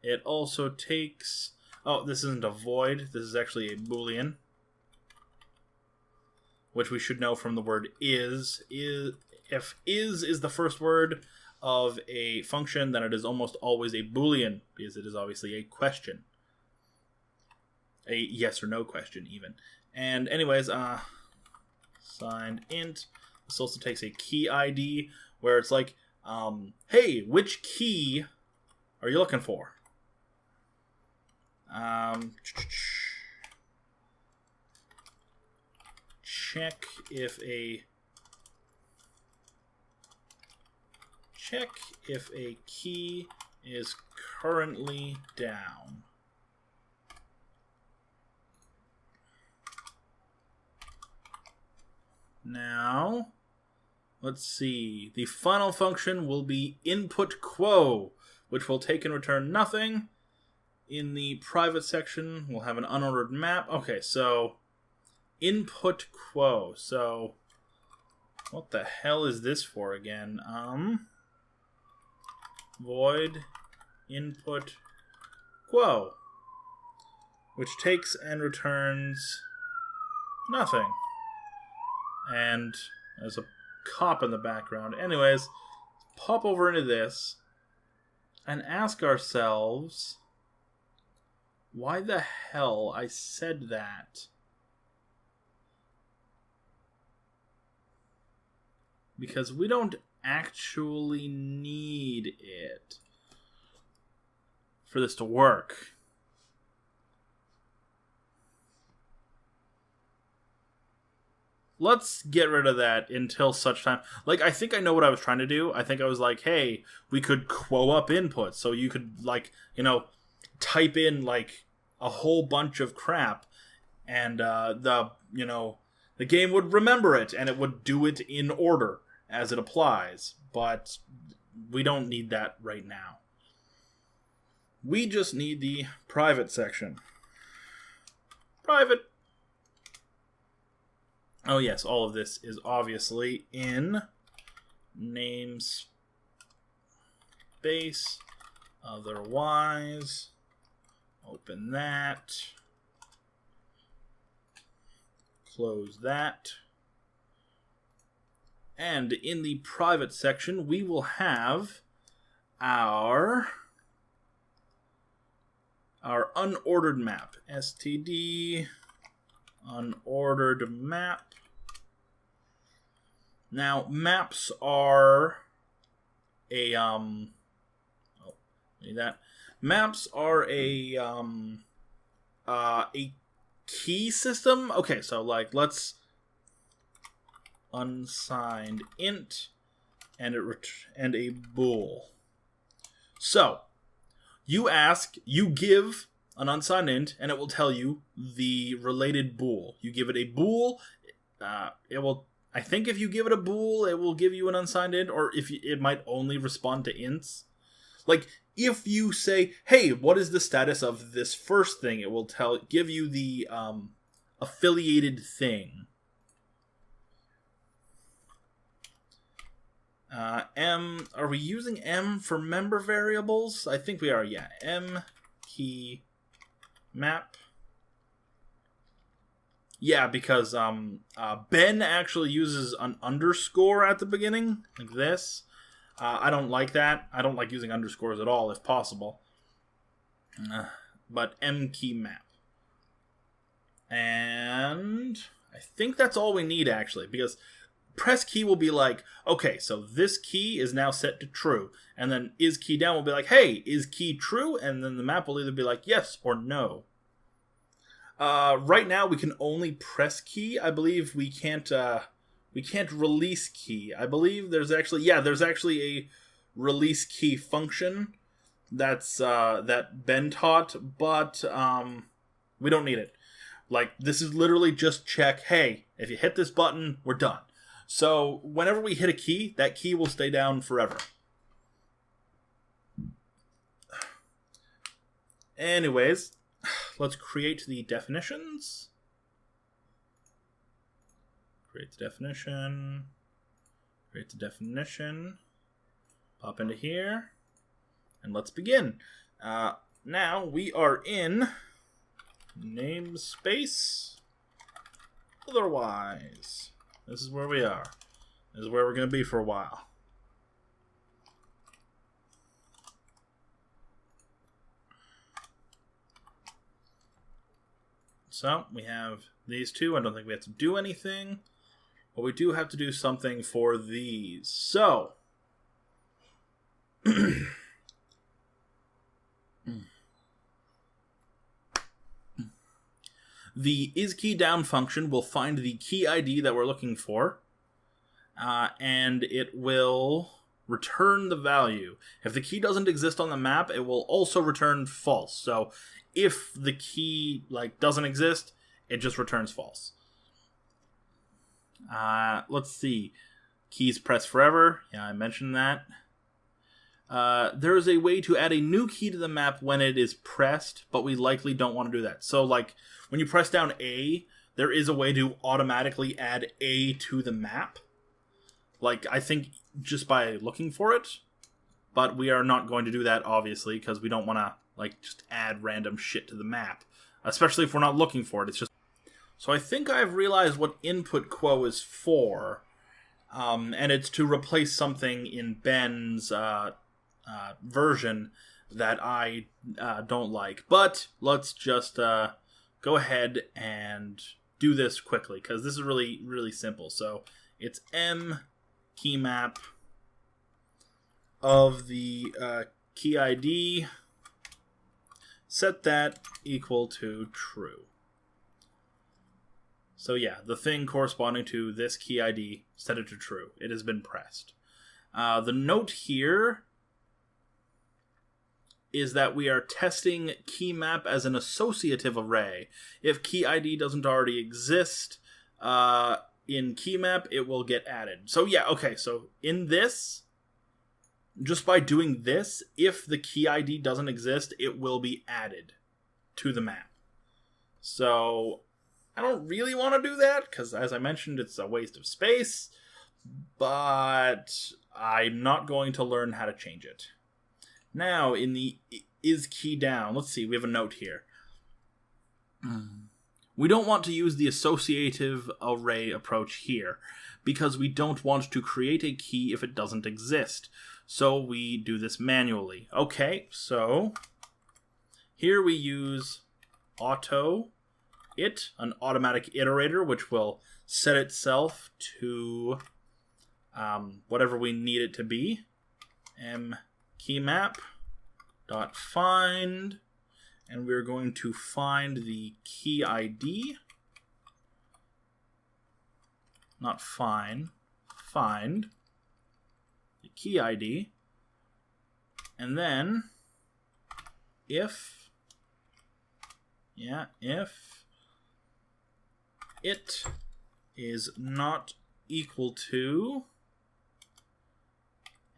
it also takes, this isn't a void, this is actually a Boolean, which we should know from the word is. If is the first word of a function, then it is almost always a Boolean, because it is obviously a question. A yes or no question, even. And anyways, signed int. This also takes a key ID, where it's like, hey, which key are you looking for? Check if a key is currently down. Now, let's see. The final function will be input_quo, which will take and return nothing. In the private section, we'll have an unordered map. Okay, so input_quo. So what the hell is this for again? Void input_quo, which takes and returns nothing. And there's a cop in the background. Anyways, pop over into this and ask ourselves why the hell I said that. Because we don't actually need it for this to work. Let's get rid of that until such time. Like, I think I know what I was trying to do. I think I was like, hey, we could quo up input. So you could, like, type in, like, a whole bunch of crap. And, the game would remember it. And it would do it in order as it applies. But we don't need that right now. We just need the private section. Private. Oh yes, all of this is obviously in namespace. Otherwise, open that. Close that. And in the private section, we will have our unordered map. std unordered map. Now, maps are a maps are a key system. Okay, so like let's unsigned int and and a bool. So you give an unsigned int, and it will tell you the related bool. You give it a bool, it will. I think if you give it a bool, it will give you an unsigned int, or if it might only respond to ints. Like if you say, "Hey, what is the status of this first thing?" It will give you the affiliated thing. M. Are we using M for member variables? I think we are. Yeah. M key map. Yeah, because Ben actually uses an underscore at the beginning, like this. I don't like that. I don't like using underscores at all, if possible. But M key map. And I think that's all we need, actually, because press key will be like, okay, so this key is now set to true. And then is key down will be like, hey, is key true? And then the map will either be like yes or no. Right now we can only press key. I believe we can't release key. I believe there's actually a release key function that's that Ben taught, but we don't need it. Like, this is literally just check, hey, if you hit this button, we're done. So whenever we hit a key, that key will stay down forever. Anyways, let's create the definitions. Create the definition. Create the definition. Pop into here. And let's begin. Now we are in namespace. Otherwise. This is where we are. This is where we're going to be for a while. So, we have these two. I don't think we have to do anything. But we do have to do something for these. So, the isKeyDown function will find the key ID that we're looking for, and it will return the value. If the key doesn't exist on the map, it will also return false. So if the key doesn't exist, it just returns false. Let's see. Keys press forever. Yeah, I mentioned that. There is a way to add a new key to the map when it is pressed, but we likely don't want to do that. So, when you press down A, there is a way to automatically add A to the map. I think just by looking for it. But we are not going to do that, obviously, because we don't want to, just add random shit to the map. Especially if we're not looking for it. It's just... So I think I've realized what input quo is for. And it's to replace something in Ben's version that I don't like. But let's just go ahead and do this quickly, because this is really, really simple. So it's M key map of the key ID. Set that equal to true. So yeah, the thing corresponding to this key ID, set it to true. It has been pressed. The note here is that we are testing key map as an associative array. If key ID doesn't already exist in key map, it will get added. So yeah, okay, so in this, just by doing this, if the key ID doesn't exist, it will be added to the map. So I don't really want to do that, because as I mentioned, it's a waste of space, but I'm not going to learn how to change it. Now, in the isKeyDown, let's see, we have a note here. We don't want to use the associative array approach here, because we don't want to create a key if it doesn't exist. So we do this manually. Okay, so here we use an automatic iterator, which will set itself to whatever we need it to be. mKeymap.find, and we're going to find the key ID. Not find the key ID, and then if it is not equal to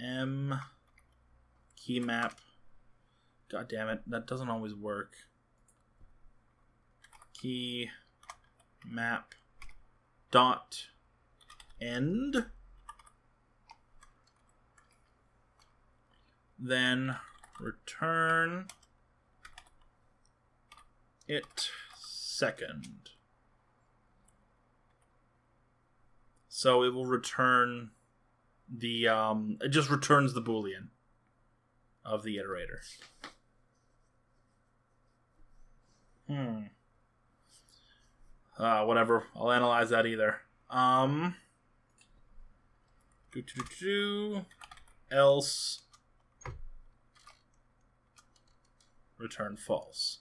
mKeymap. God damn it, that doesn't always work. Keymap dot end, then return it second. So it will return the it just returns the Boolean of the iterator. Whatever. I'll analyze that either. Else return false.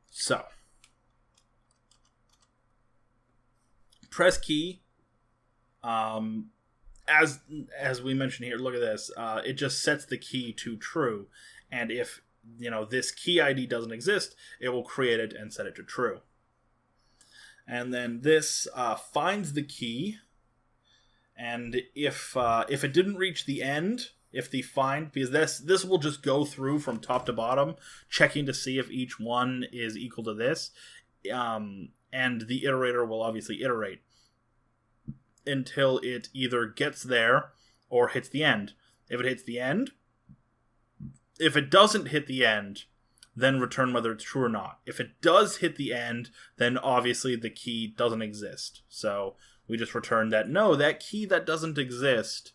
So press key. As we mentioned here, look at this. It just sets the key to true, and if this key ID doesn't exist, it will create it and set it to true. And then this finds the key, and if it didn't reach the end, if the find, because this will just go through from top to bottom, checking to see if each one is equal to this, and the iterator will obviously iterate until it either gets there or hits the end. If it hits the end, if it doesn't hit the end, then return whether it's true or not. If it does hit the end, then obviously the key doesn't exist. So we just return that, no, that key that doesn't exist.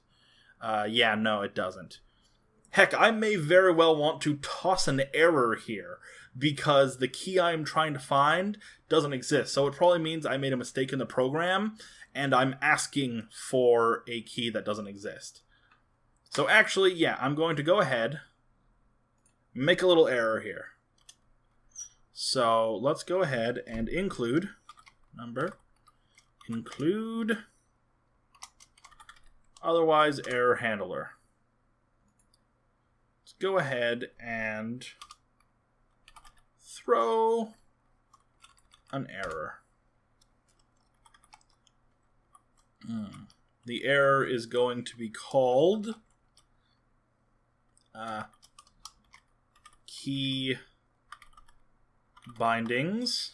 No, it doesn't. Heck, I may very well want to toss an error here because the key I'm trying to find doesn't exist. So it probably means I made a mistake in the program and I'm asking for a key that doesn't exist. So actually, I'm going to go ahead, make a little error here. So let's go ahead and include otherwise error handler. Let's go ahead and throw an error. The error is going to be called key bindings.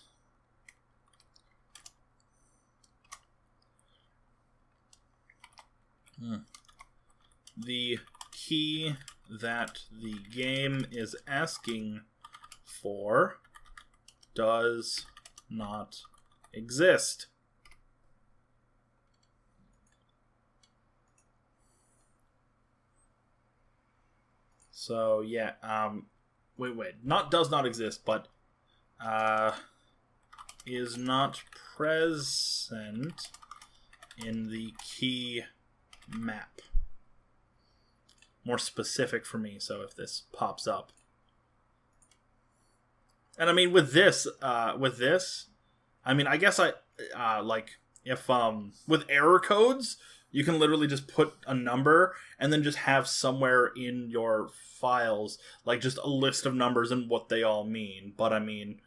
The key that the game is asking for does not exist. So does not exist, but is not present in the key map. More specific for me, so if this pops up. And I mean with this, I guess if with error codes, you can literally just put a number and then just have somewhere in your files, like just a list of numbers and what they all mean. But I mean,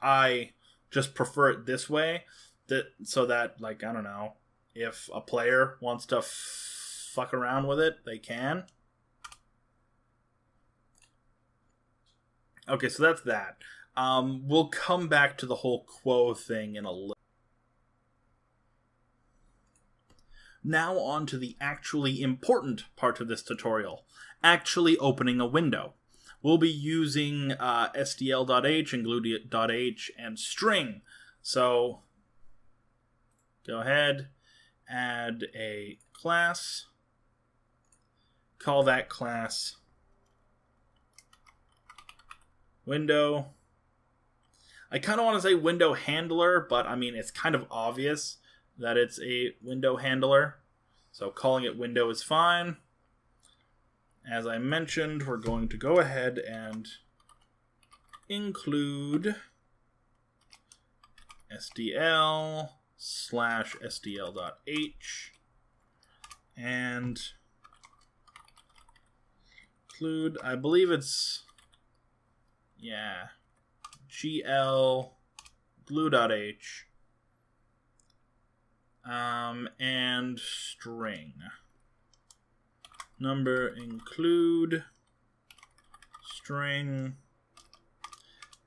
I just prefer it this way, so that, like, I don't know, if a player wants to fuck around with it, they can. Okay, so that's that. We'll come back to the whole quo thing in a little. Now on to the actually important part of this tutorial, actually opening a window. We'll be using SDL.h and glue.h and string. So go ahead, add a class, call that class window. I kind of want to say window handler, but I mean, it's kind of obvious that it's a window handler. So calling it window is fine. As I mentioned, we're going to go ahead and include SDL/SDL.h and include, I believe it's, yeah, GL glue.h and string. Number include string,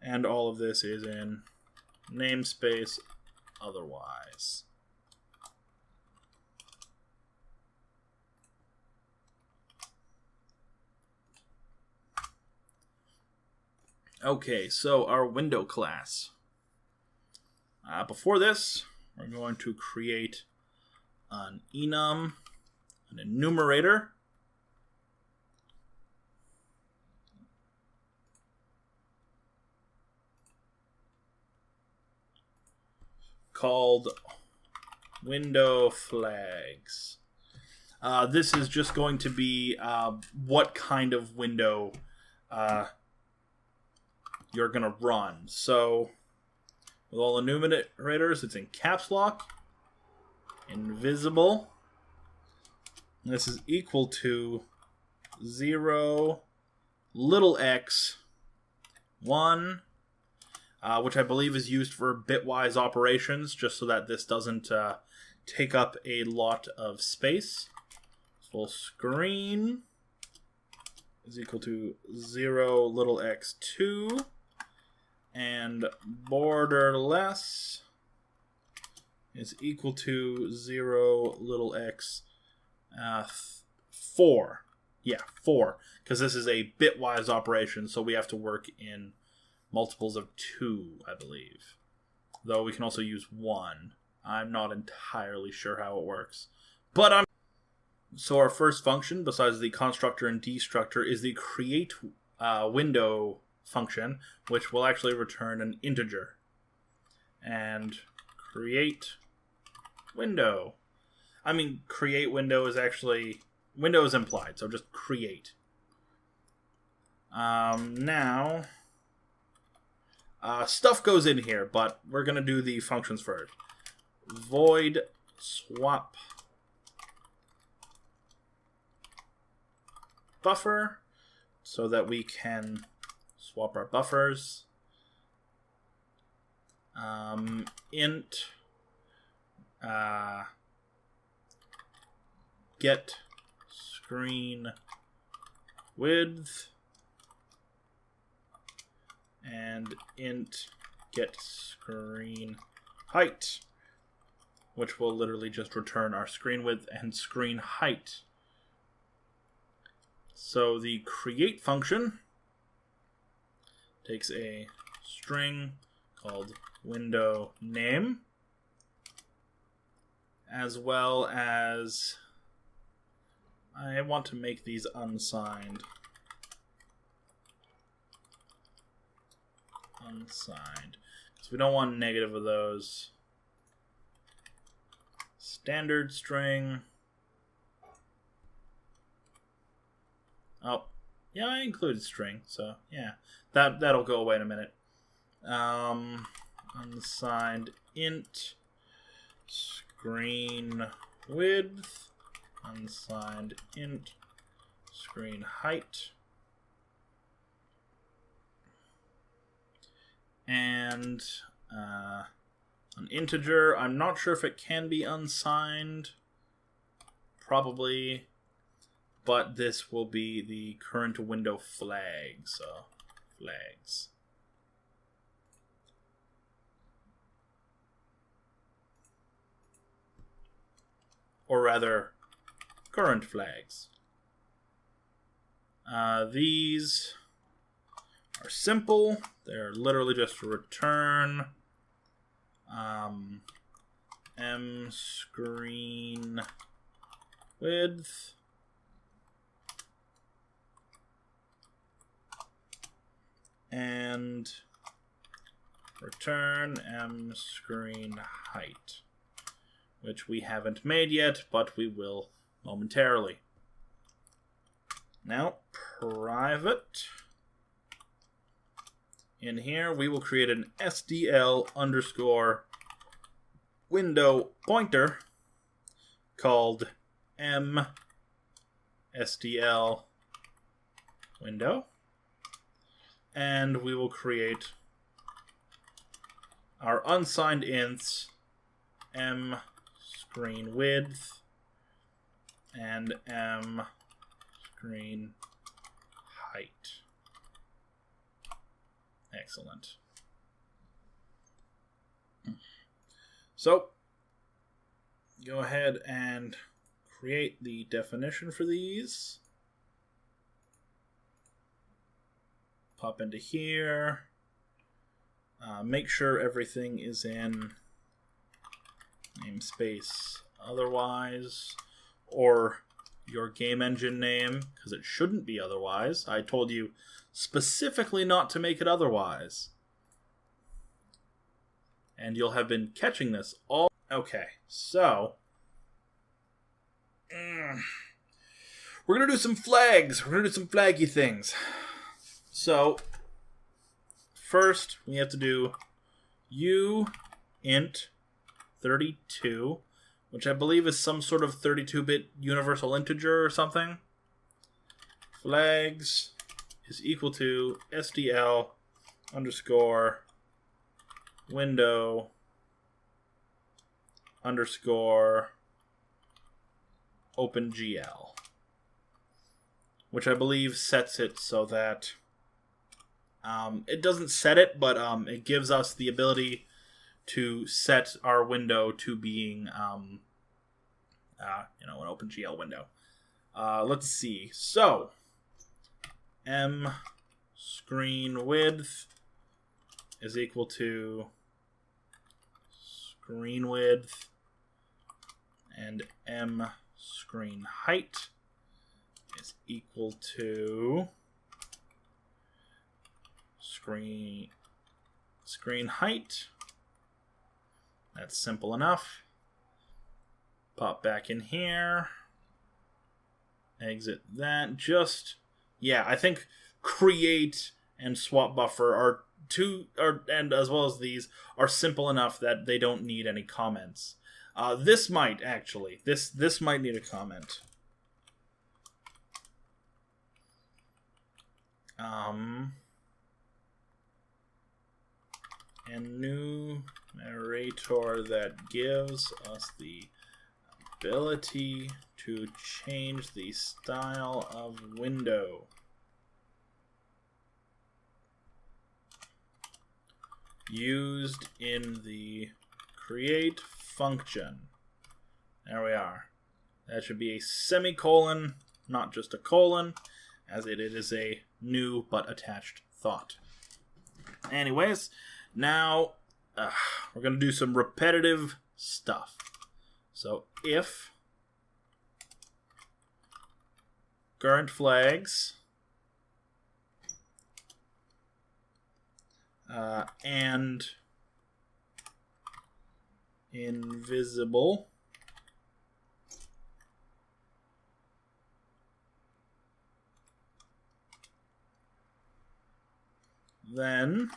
and all of this is in namespace otherwise. Okay, so our window class. Before this, we're going to create an enum, an enumerator, called window flags. This is just going to be what kind of window you're going to run. So with all enumerators, it's in caps lock, invisible. This is equal to 0, little x, 1, which I believe is used for bitwise operations, just so that this doesn't take up a lot of space. Full screen is equal to 0, little x, 2, and borderless is equal to 0, little x, 4. Yeah, 4, because this is a bitwise operation, so we have to work in multiples of 2, I believe. Though we can also use 1. I'm not entirely sure how it works. But so our first function, besides the constructor and destructor, is the create window function, which will actually return an integer. And create window. I mean, create window is actually... window is implied, so just create. Now... stuff goes in here, but we're going to do the functions first. Void swap buffer, so that we can swap our buffers. Int get screen width, and int get screen height, which will literally just return our screen width and screen height. So the create function takes a string called window name, as well as, I want to make these unsigned. Unsigned. So we don't want negative of those. Standard string. Oh, yeah, I included string, so yeah, that'll go away in a minute. Unsigned int screen width, unsigned int screen height, and an integer. I'm not sure if it can be unsigned. Probably. But this will be the current window flag, so flags. Or rather, current flags. These are simple. They're literally just return m screen width and return m screen height, which we haven't made yet, but we will momentarily. Now, private. In here, we will create an SDL underscore window pointer called m SDL window. And we will create our unsigned ints m screen width and m screen height. Excellent. So, go ahead and create the definition for these. Pop into here. Make sure everything is in namespace otherwise, or your game engine name, because it shouldn't be otherwise. I told you specifically not to make it otherwise. And you'll have been catching this all... Okay, so... we're going to do some flags. We're going to do some flaggy things. So, first, we have to do uint32, which I believe is some sort of 32-bit universal integer or something. Flags is equal to SDL underscore window underscore OpenGL, which I believe sets it so that it doesn't set it, but it gives us the ability to set our window to being an OpenGL window. Let's see. So, m screen width is equal to screen width, and m screen height is equal to screen height. That's simple enough. Pop back in here. Exit that. I think create and swap buffer are and as well as these are simple enough that they don't need any comments. This might actually. This might need a comment. Enumerator that gives us the ability to change the style of window. Used in the create function. There we are. That should be a semicolon, not just a colon, as it is a new but attached thought. Anyways, now we're going to do some repetitive stuff. So if current flags and invisible then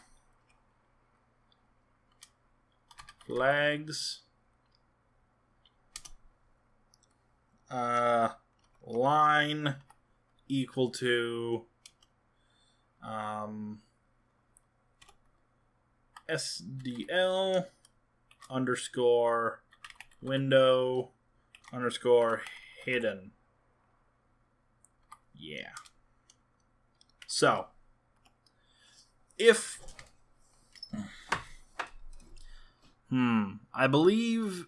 flags line equal to SDL underscore window underscore hidden. Yeah. So, if I believe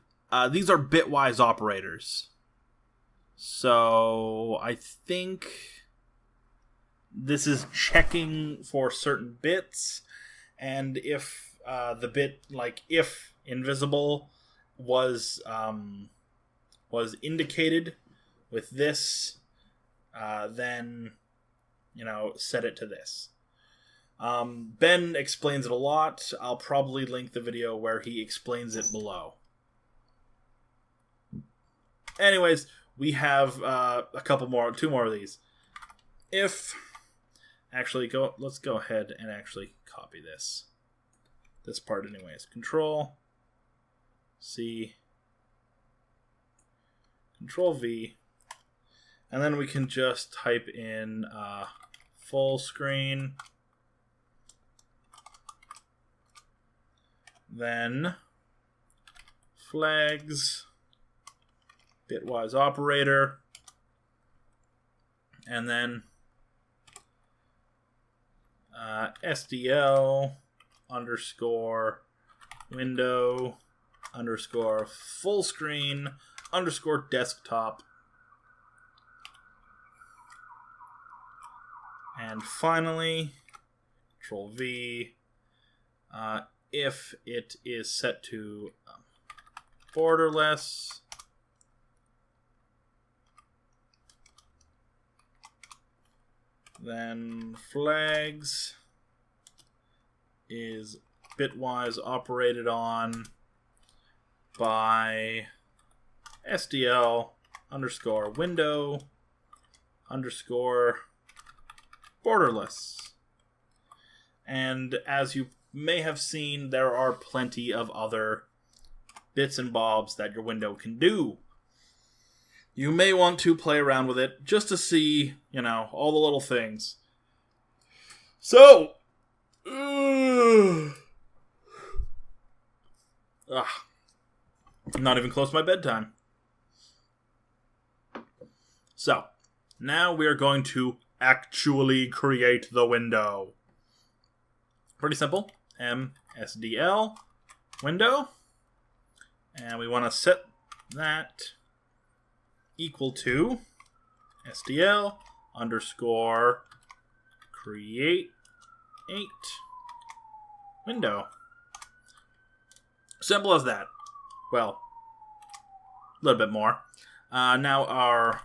these are bitwise operators. So I think this is checking for certain bits, and if the bit, like if invisible was indicated with this, then set it to this. Ben explains it a lot. I'll probably link the video where he explains it below. Anyways, we have two more of these. Let's go ahead and actually copy this part anyways. Control C, Control V, and then we can just type in full screen, then flags, bitwise operator, and then SDL underscore window underscore full screen underscore desktop. And finally, Control V, if it is set to borderless, then flags is bitwise operated on by SDL underscore window underscore borderless. And as you may have seen, there are plenty of other bits and bobs that your window can do. You may want to play around with it just to see, all the little things. So, I'm not even close to my bedtime. So, now we are going to actually create the window. Pretty simple. MSDL window. And we want to set that equal to SDL underscore create window. Simple as that. Well, a little bit more. Now our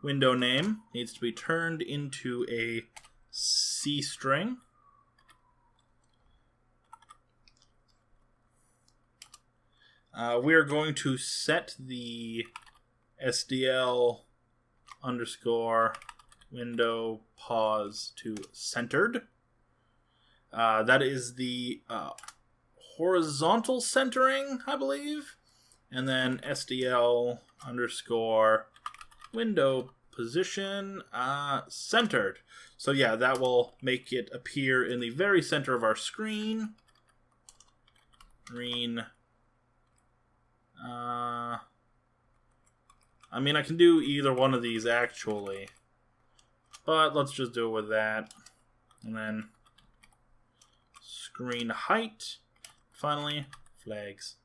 window name needs to be turned into a C string. We're going to set the SDL underscore window pause to centered. That is the horizontal centering, I believe. And then SDL underscore window position centered. So yeah, that will make it appear in the very center of our screen. I can do either one of these actually, but let's just do it with that. And then screen height. Finally, flags.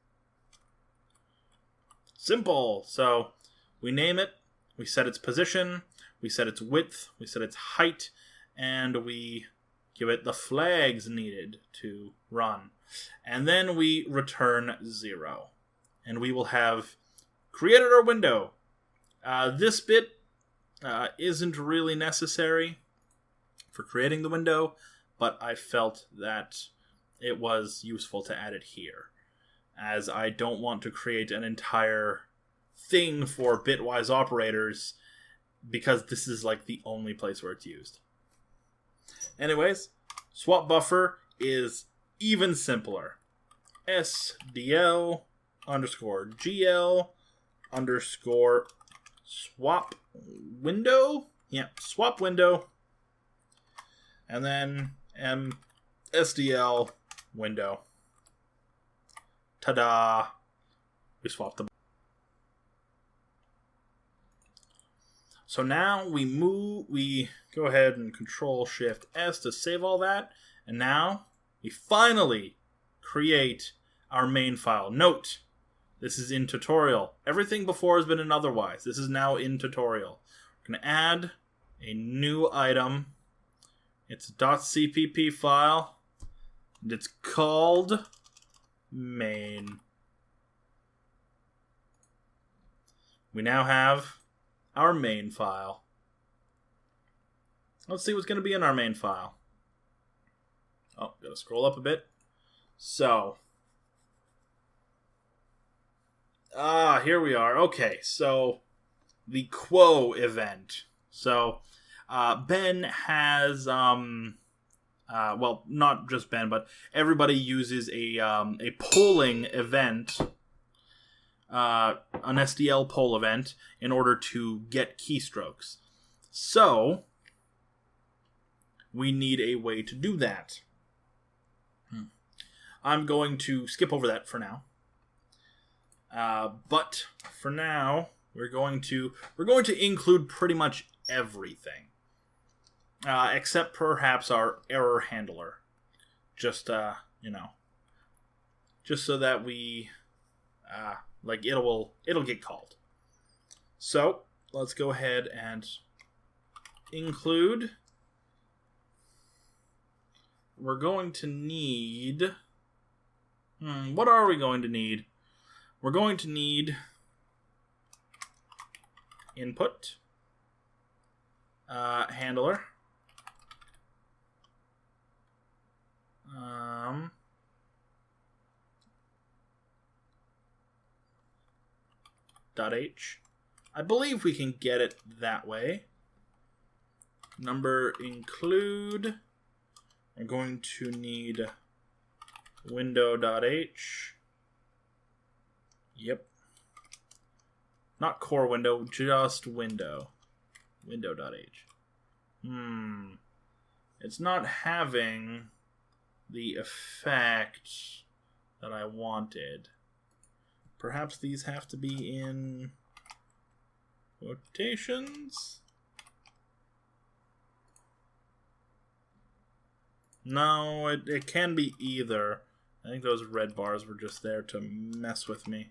Simple. So we name it, we set its position, we set its width, we set its height, and we give it the flags needed to run. And then we return 0. And we will have created our window. This bit isn't really necessary for creating the window, but I felt that it was useful to add it here, as I don't want to create an entire thing for bitwise operators, because this is like the only place where it's used. Anyways, swap buffer is even simpler. SDL underscore GL underscore swap window. Yeah, swap window. And then SDL window. Ta-da! We swapped them. So now we go ahead and Control-Shift-S to save all that. And now we finally create our main file. Note, this is in tutorial. Everything before has been in otherwise. This is now in tutorial. We're going to add a new item. It's a .cpp file. And it's called main. We now have our main file. Let's see what's going to be in our main file. Oh, gotta scroll up a bit. So, here we are. Okay, so the Quo event. So, Ben has, well, not just Ben, but everybody uses a polling event, an SDL poll event, in order to get keystrokes. So, we need a way to do that. I'm going to skip over that for now. But for now, we're going to include pretty much everything, except perhaps our error handler. Just just so that we it'll get called. So let's go ahead and include. We're going to need. What are we going to need? We're going to need input, handler, .h. I believe we can get it that way. Number include. I'm going to need window.h. Yep. Not core window, just window. Window.h. It's not having the effect that I wanted. Perhaps these have to be in quotations? No, it can be either. I think those red bars were just there to mess with me.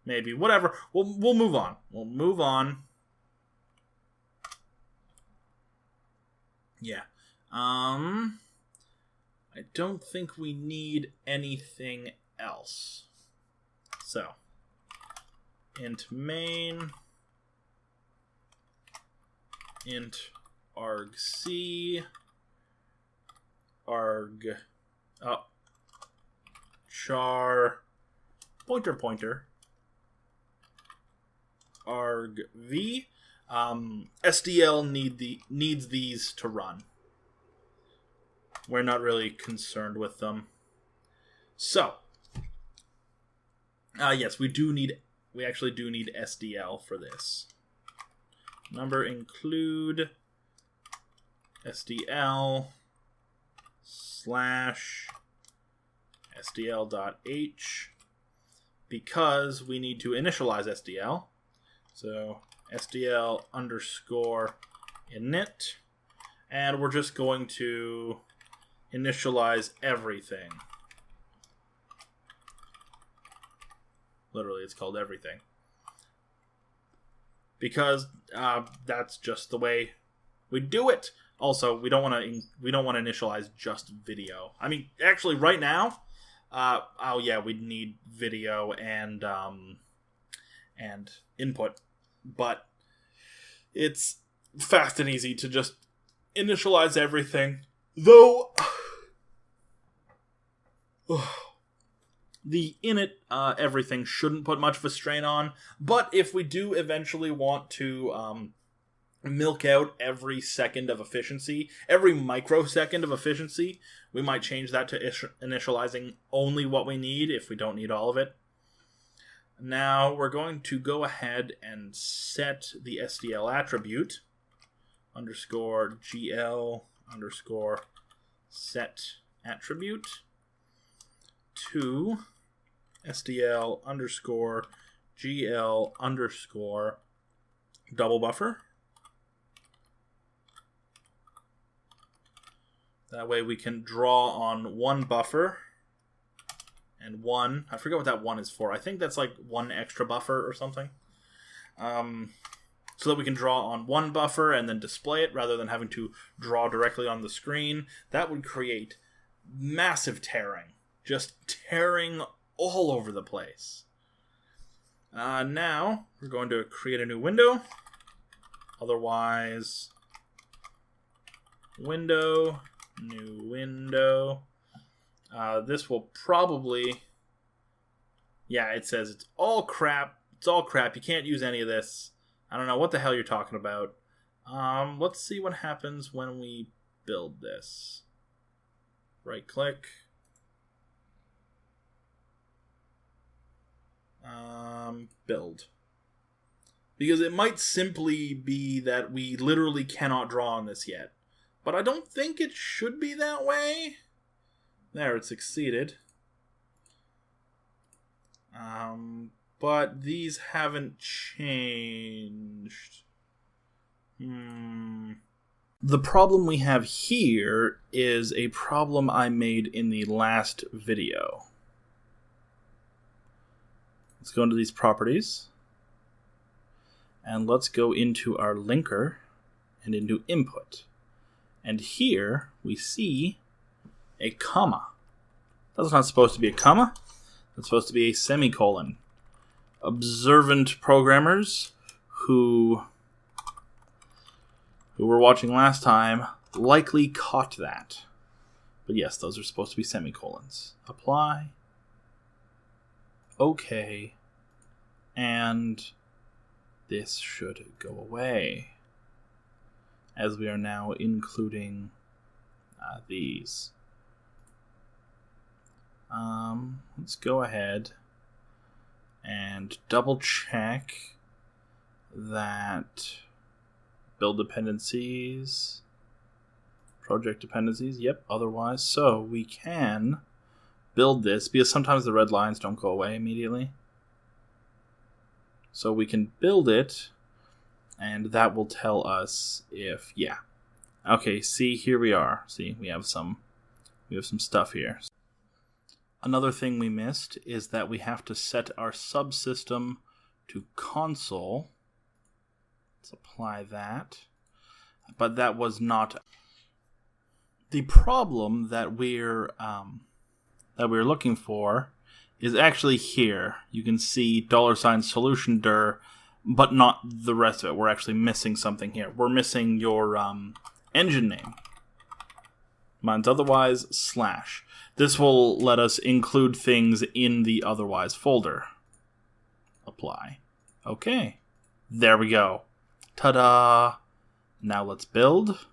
Maybe. Whatever. We'll move on. We'll move on. Yeah. I don't think we need anything else. So, int main, int argc, char, pointer, argv. SDL needs these to run. We're not really concerned with them. So, yes, we actually do need SDL for this. Number include SDL / SDL.h, because we need to initialize SDL. So SDL underscore init, and we're just going to initialize everything. Literally, it's called everything. Because that's just the way we do it. Also, we don't want to initialize just video. I mean, actually, right now, we'd need video and input, but it's fast and easy to just initialize everything. Though the init everything shouldn't put much of a strain on, but if we do eventually want to milk out every second of efficiency, every microsecond of efficiency, we might change that to initializing only what we need if we don't need all of it. Now we're going to go ahead and set the SDL attribute underscore GL underscore set attribute to SDL underscore GL underscore double buffer. That way we can draw on one buffer and one. I forget what that one is for. I think that's like one extra buffer or something. So that we can draw on one buffer and then display it rather than having to draw directly on the screen. That would create massive tearing. Just tearing all over the place. Now we're going to create a new window. Otherwise, window New window. This will probably... Yeah, it says it's all crap. It's all crap. You can't use any of this. I don't know what the hell you're talking about. Let's see what happens when we build this. Right click. Build. Because it might simply be that we literally cannot draw on this yet. But I don't think it should be that way. There, it succeeded. But these haven't changed. The problem we have here is a problem I made in the last video. Let's go into these properties. And let's go into our linker and into input. And here we see a comma. That's not supposed to be a comma. That's supposed to be a semicolon. Observant programmers who were watching last time likely caught that. But yes, those are supposed to be semicolons. Apply. Okay. And this should go away, as we are now including these. Let's go ahead and double check that build dependencies, project dependencies, yep, otherwise. So we can build this, because sometimes the red lines don't go away immediately. So we can build it, and that will tell us if, yeah. Okay, see, here we are. See, we have some stuff here. Another thing we missed is that we have to set our subsystem to console. Let's apply that. But that was not the problem that we're looking for. Is actually here. You can see $solution dir, but not the rest of it. We're actually missing something here. We're missing your engine name. Mine's otherwise /. This will let us include things in the otherwise folder. Apply. Okay. There we go. Ta-da! Now let's build.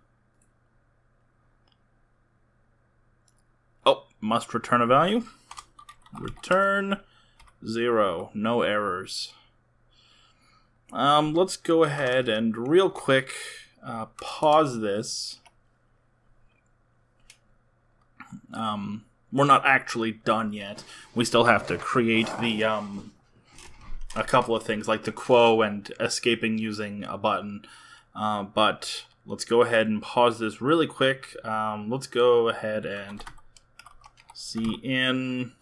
Oh, must return a value. Return 0. No errors. Let's go ahead and real quick pause this. We're not actually done yet. We still have to create the a couple of things like the quo and escaping using a button. But let's go ahead and pause this really quick. Let's go ahead and cin.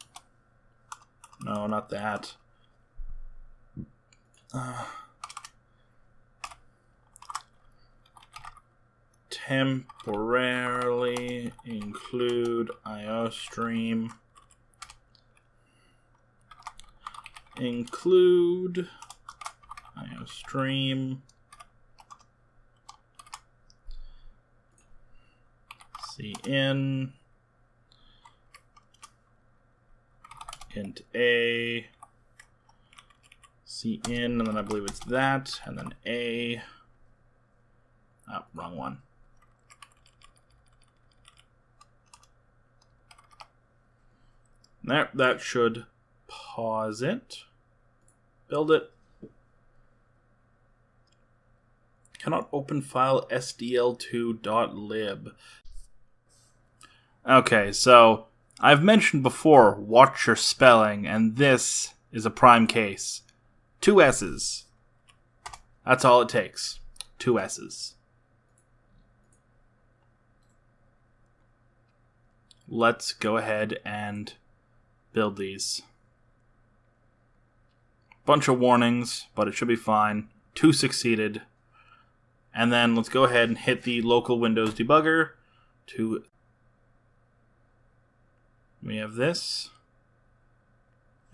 No, not that. Temporarily include IOStream. Include IOStream. cin. Int a, cin, and then I believe it's that, and then a. Oh, wrong one. There, that should pause it. Build it. Cannot open file sdl2.lib. Okay, so I've mentioned before, watch your spelling, and this is a prime case. 2 S's. That's all it takes. 2 S's. Let's go ahead and build these. Bunch of warnings, but it should be fine. 2 succeeded. And then let's go ahead and hit the local Windows debugger to... We have this.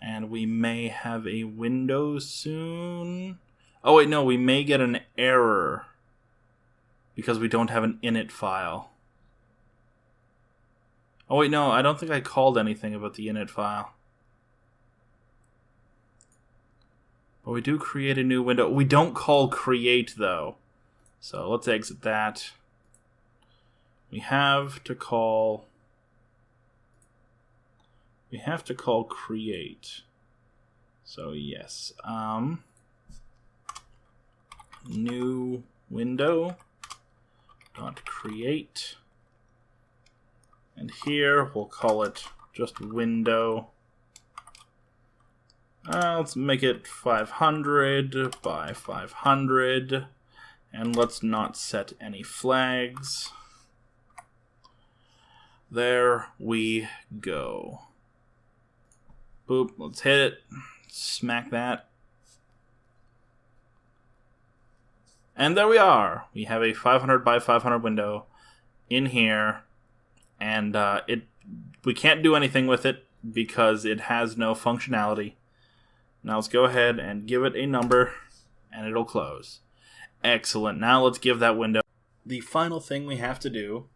And we may have a window soon. Oh wait, no, we may get an error because we don't have an init file. Oh wait, no, I don't think I called anything about the init file. But we do create a new window. We don't call create, though. So let's exit that. We have to call create. So yes. New window dot create. And here we'll call it just window. Let's make it 500 by 500. And let's not set any flags. There we go. Boop, let's hit it. Smack that. And there we are. We have a 500 by 500 window in here. And we can't do anything with it because it has no functionality. Now let's go ahead and give it a number, and it'll close. Excellent. Now let's give that window. The final thing we have to do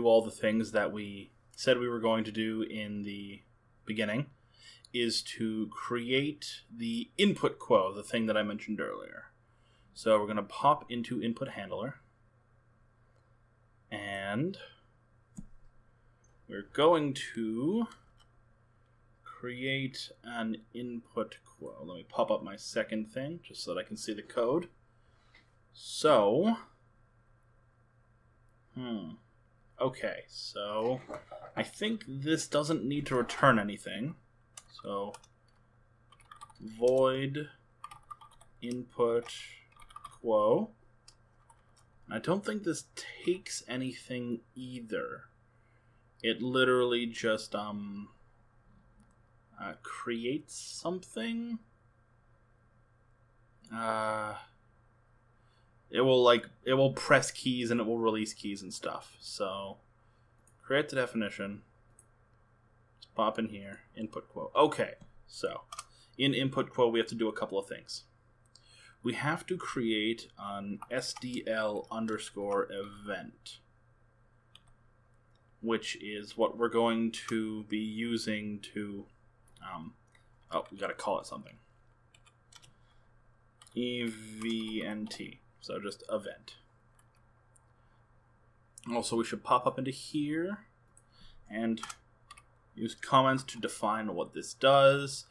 all the things that we said we were going to do in the beginning is to create the input quo, the thing that I mentioned earlier. So we're going to pop into input handler, and we're going to create an input quo. Let me pop up my second thing just so that I can see the code. So, okay, so I think this doesn't need to return anything. So, void input quo. I don't think this takes anything either. It literally just creates something. It will press keys and it will release keys and stuff. So create the definition. Just pop in here, input quo. Okay, so in input quo we have to do a couple of things. We have to create an SDL underscore event, which is what we're going to be using to we gotta call it something. EVNT. So just event. Also, we should pop up into here and use comments to define what this does.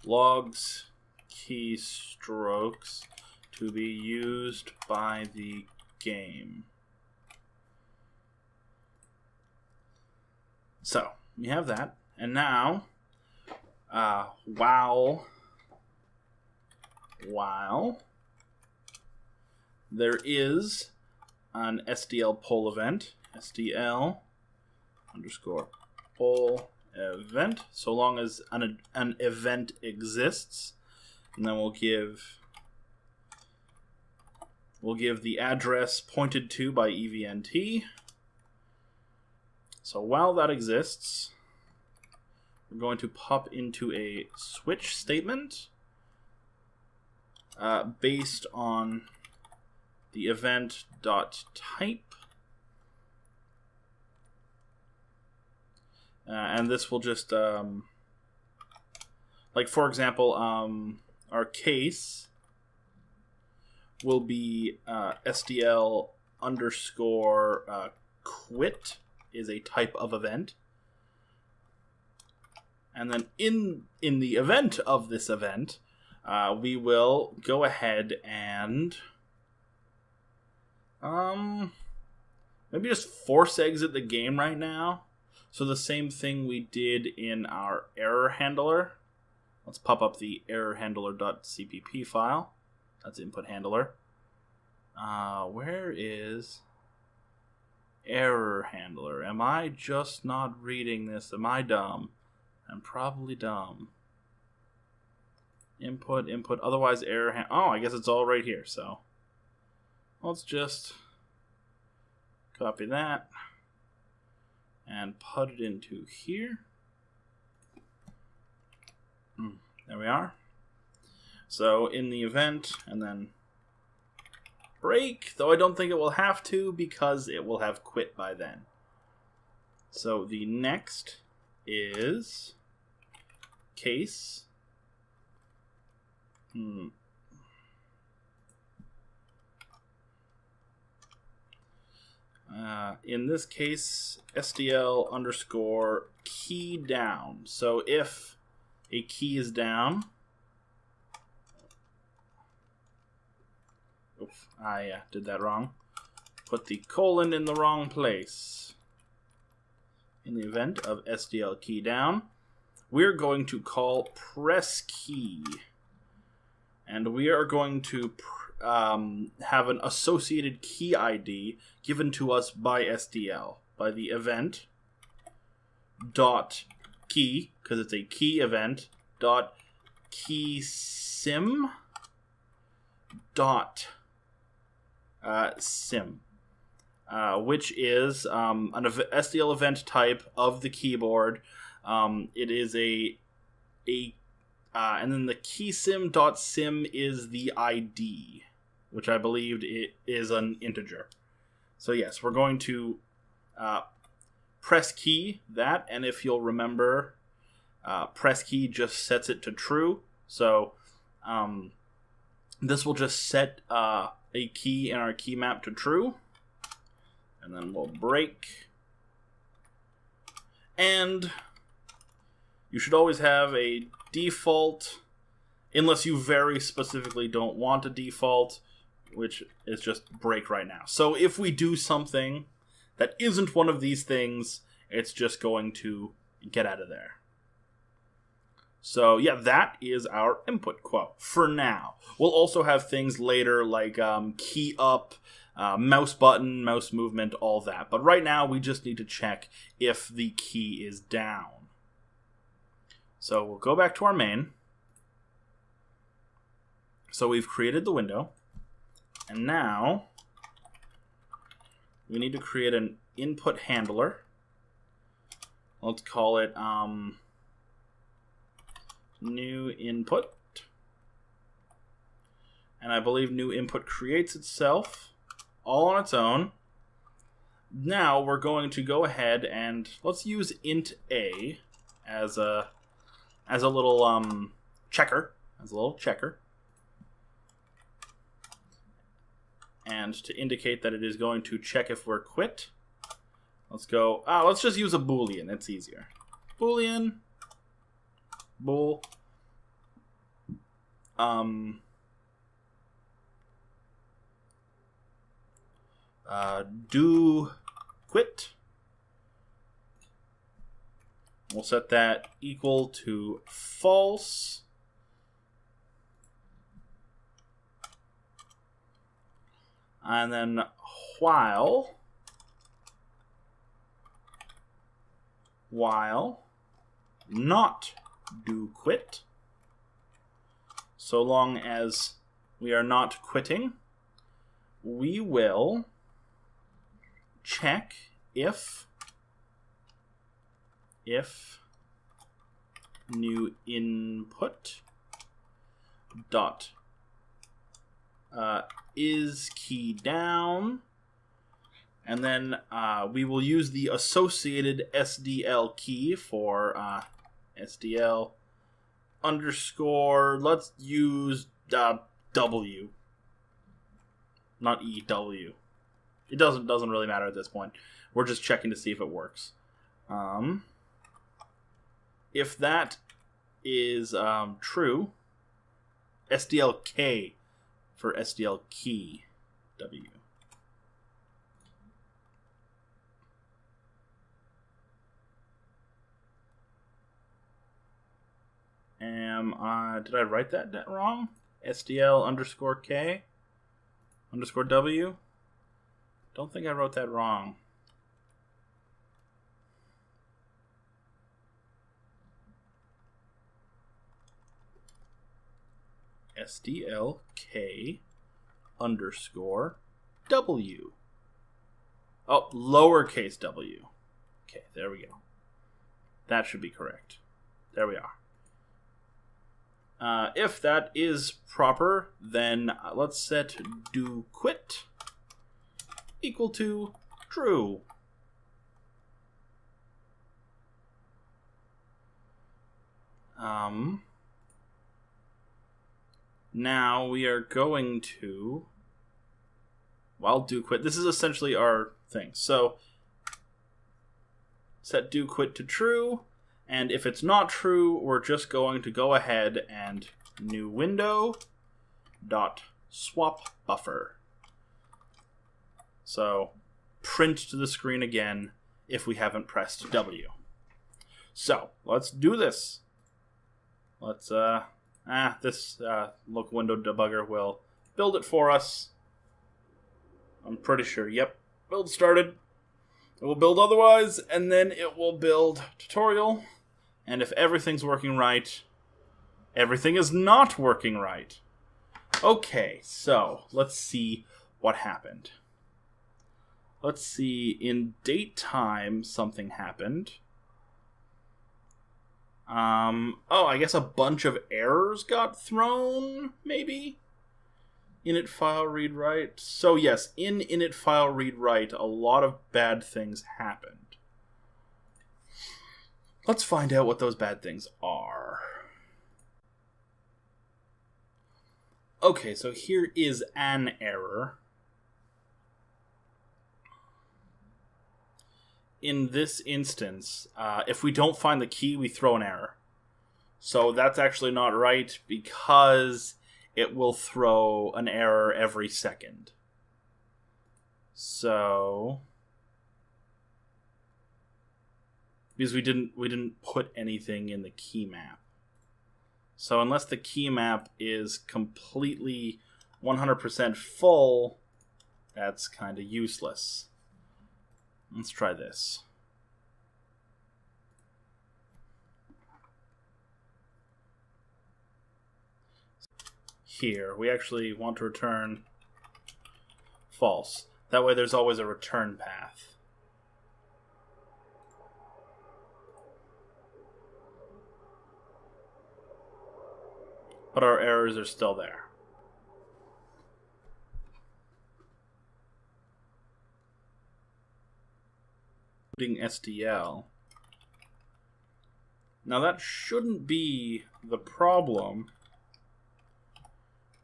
Logs keystrokes to be used by the game. So we have that, and now while there is an SDL poll event, SDL underscore poll event, so long as an event exists, and then we'll give the address pointed to by EVNT. So while that exists, we're going to pop into a switch statement based on the event.type. And this will just, like for example, our case will be SDL underscore quit is a type of event. And then in the event of this event, we will go ahead and maybe just force exit the game right now. So the same thing we did in our error handler. Let's pop up the error handler.cpp file. That's input handler. Where is error handler? Am I just not reading this? Am I dumb? I'm probably dumb. Input, otherwise error oh, I guess it's all right here, so let's just copy that and put it into here. There we are. So in the event, and then break, though I don't think it will have to because it will have quit by then. So the next is case. In this case, SDL underscore key down. So if a key is down, oops, I did that wrong. Put the colon in the wrong place. In the event of SDL key down, we're going to call press key. And we are going to have an associated key ID given to us by SDL, by the event dot key, because it's a key event, dot key sim dot sim, which is an SDL event type of the keyboard. It is and then the keysim.sim is the ID, which I believed it is an integer. So yes, we're going to press key that, and if you'll remember, press key just sets it to true. So this will just set a key in our key map to true, and then we'll break. And you should always have a default, unless you very specifically don't want a default, which is just break right now. So if we do something that isn't one of these things, it's just going to get out of there. So yeah, that is our input quote for now. We'll also have things later like key up, mouse button, mouse movement, all that. But right now we just need to check if the key is down. So we'll go back to our main. So we've created the window. And now we need to create an input handler. Let's call it new input. And I believe new input creates itself all on its own. Now we're going to go ahead and let's use int a as a little checker, and to indicate that it is going to check if we're quit. Let's go. Let's just use a boolean. It's easier. Boolean. Bool. Do quit. We'll set that equal to false. And then while not do quit, so long as we are not quitting, we will check if new input dot is key down, and then we will use the associated SDL key for SDL underscore, let's use W, not EW. It doesn't really matter at this point. We're just checking to see if it works. If that is true, SDLK for SDL key W. Did I write that wrong? SDL underscore K underscore W? Don't think I wrote that wrong. SDLK underscore W. Oh, lowercase w. Okay, there we go. That should be correct. There we are. If that is proper, then let's set do quit equal to true. Now we are going to, well, do quit. This is essentially our thing. So set do quit to true, and if it's not true, we're just going to go ahead and new window dot swap buffer. So print to the screen again if we haven't pressed W. So let's do this. Let's this local window debugger will build it for us. I'm pretty sure. Yep, build started. It will build otherwise, and then it will build tutorial. And if everything's working right, everything is not working right. Okay, so let's see what happened. Let's see, in date time something happened. Oh, I guess a bunch of errors got thrown, maybe? Init file read write. So yes, in init file read write, a lot of bad things happened. Let's find out what those bad things are. Okay, so here is an error. In this instance, if we don't find the key, we throw an error. So that's actually not right because it will throw an error every second. So because we didn't put anything in the key map. So unless the key map is completely 100% full, that's kind of useless. Let's try this. Here, we actually want to return false. That way there's always a return path. But our errors are still there. SDL. Now that shouldn't be the problem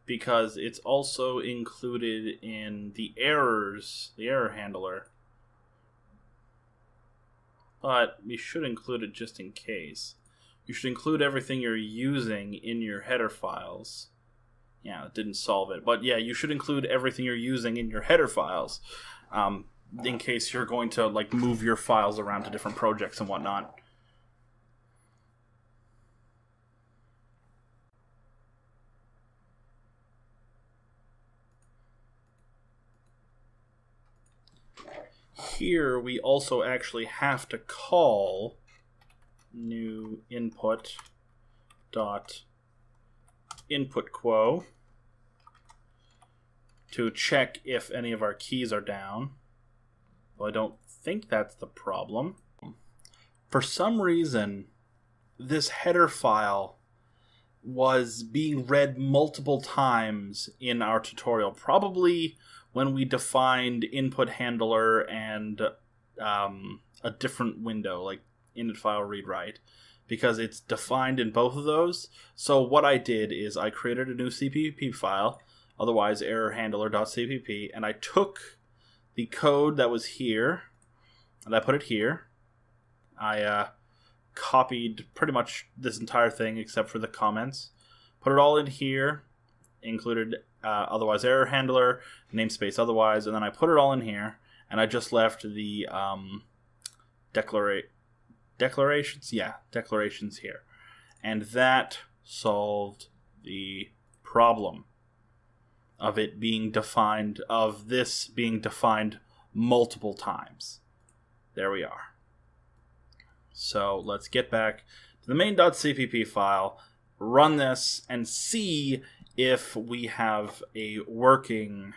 because it's also included in the errors, the error handler. But we should include it just in case. You should include everything you're using in your header files. Yeah, it didn't solve it. But yeah, you should include everything you're using in your header files. In case you're going to like move your files around to different projects and whatnot. Here we also actually have to call new input dot input quo to check if any of our keys are down. Well, I don't think that's the problem. For some reason, this header file was being read multiple times in our tutorial. Probably when we defined input handler and a different window, like init file read write, because it's defined in both of those. So what I did is I created a new CPP file, otherwise error handler.cpp, and I took the code that was here, and I put it here. I copied pretty much this entire thing except for the comments. Put it all in here, included otherwise error handler, namespace otherwise, and then I put it all in here, and I just left the declarations here. And that solved the problem of it being defined, of this being defined multiple times. There we are. So let's get back to the main.cpp file, run this, and see if we have a working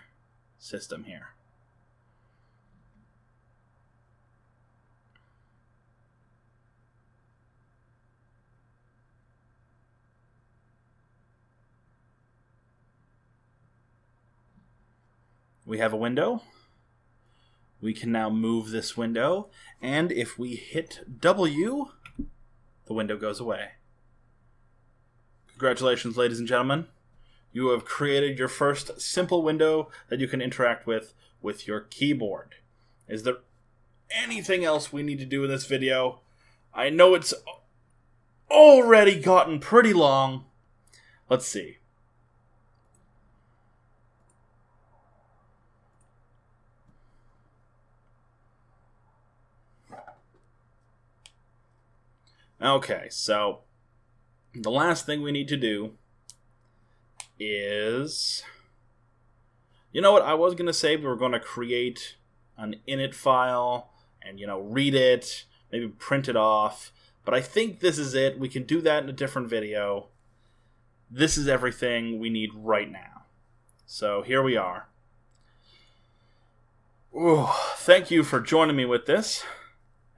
system here. we have a window. We can now move this window, and if we hit W, the window goes away. Congratulations, ladies and gentlemen. You have created your first simple window that you can interact with your keyboard. Is there anything else we need to do in this video? I know it's already gotten pretty long. Let's see. Okay, so the last thing we need to do is... You know what? I was going to say we were going to create an init file and, read it, maybe print it off. But I think this is it. We can do that in a different video. This is everything we need right now. So here we are. Ooh, thank you for joining me with this.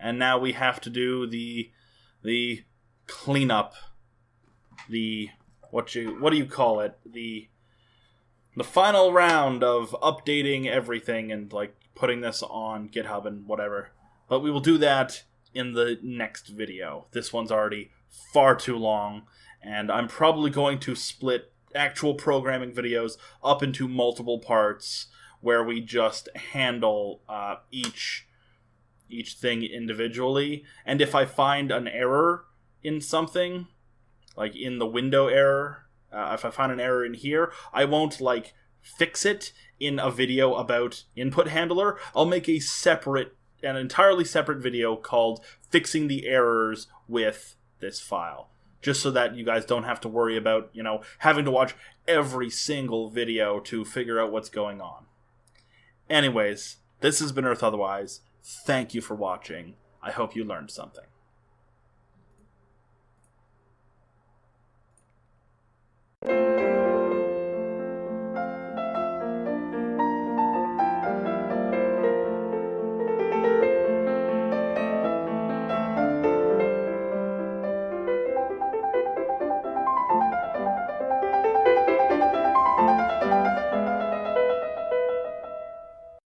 And now we have to do the cleanup. What do you call it? The final round of updating everything and putting this on GitHub and whatever. But we will do that in the next video. This one's already far too long, and I'm probably going to split actual programming videos up into multiple parts where we just handle each thing individually. And if I find an error in something, like in the window error, if I find an error in here, I won't fix it in a video about input handler. I'll make an entirely separate video called Fixing the Errors with this file. Just so that you guys don't have to worry about, having to watch every single video to figure out what's going on. Anyways, this has been Earth.Otherwise. Thank you for watching. I hope you learned something.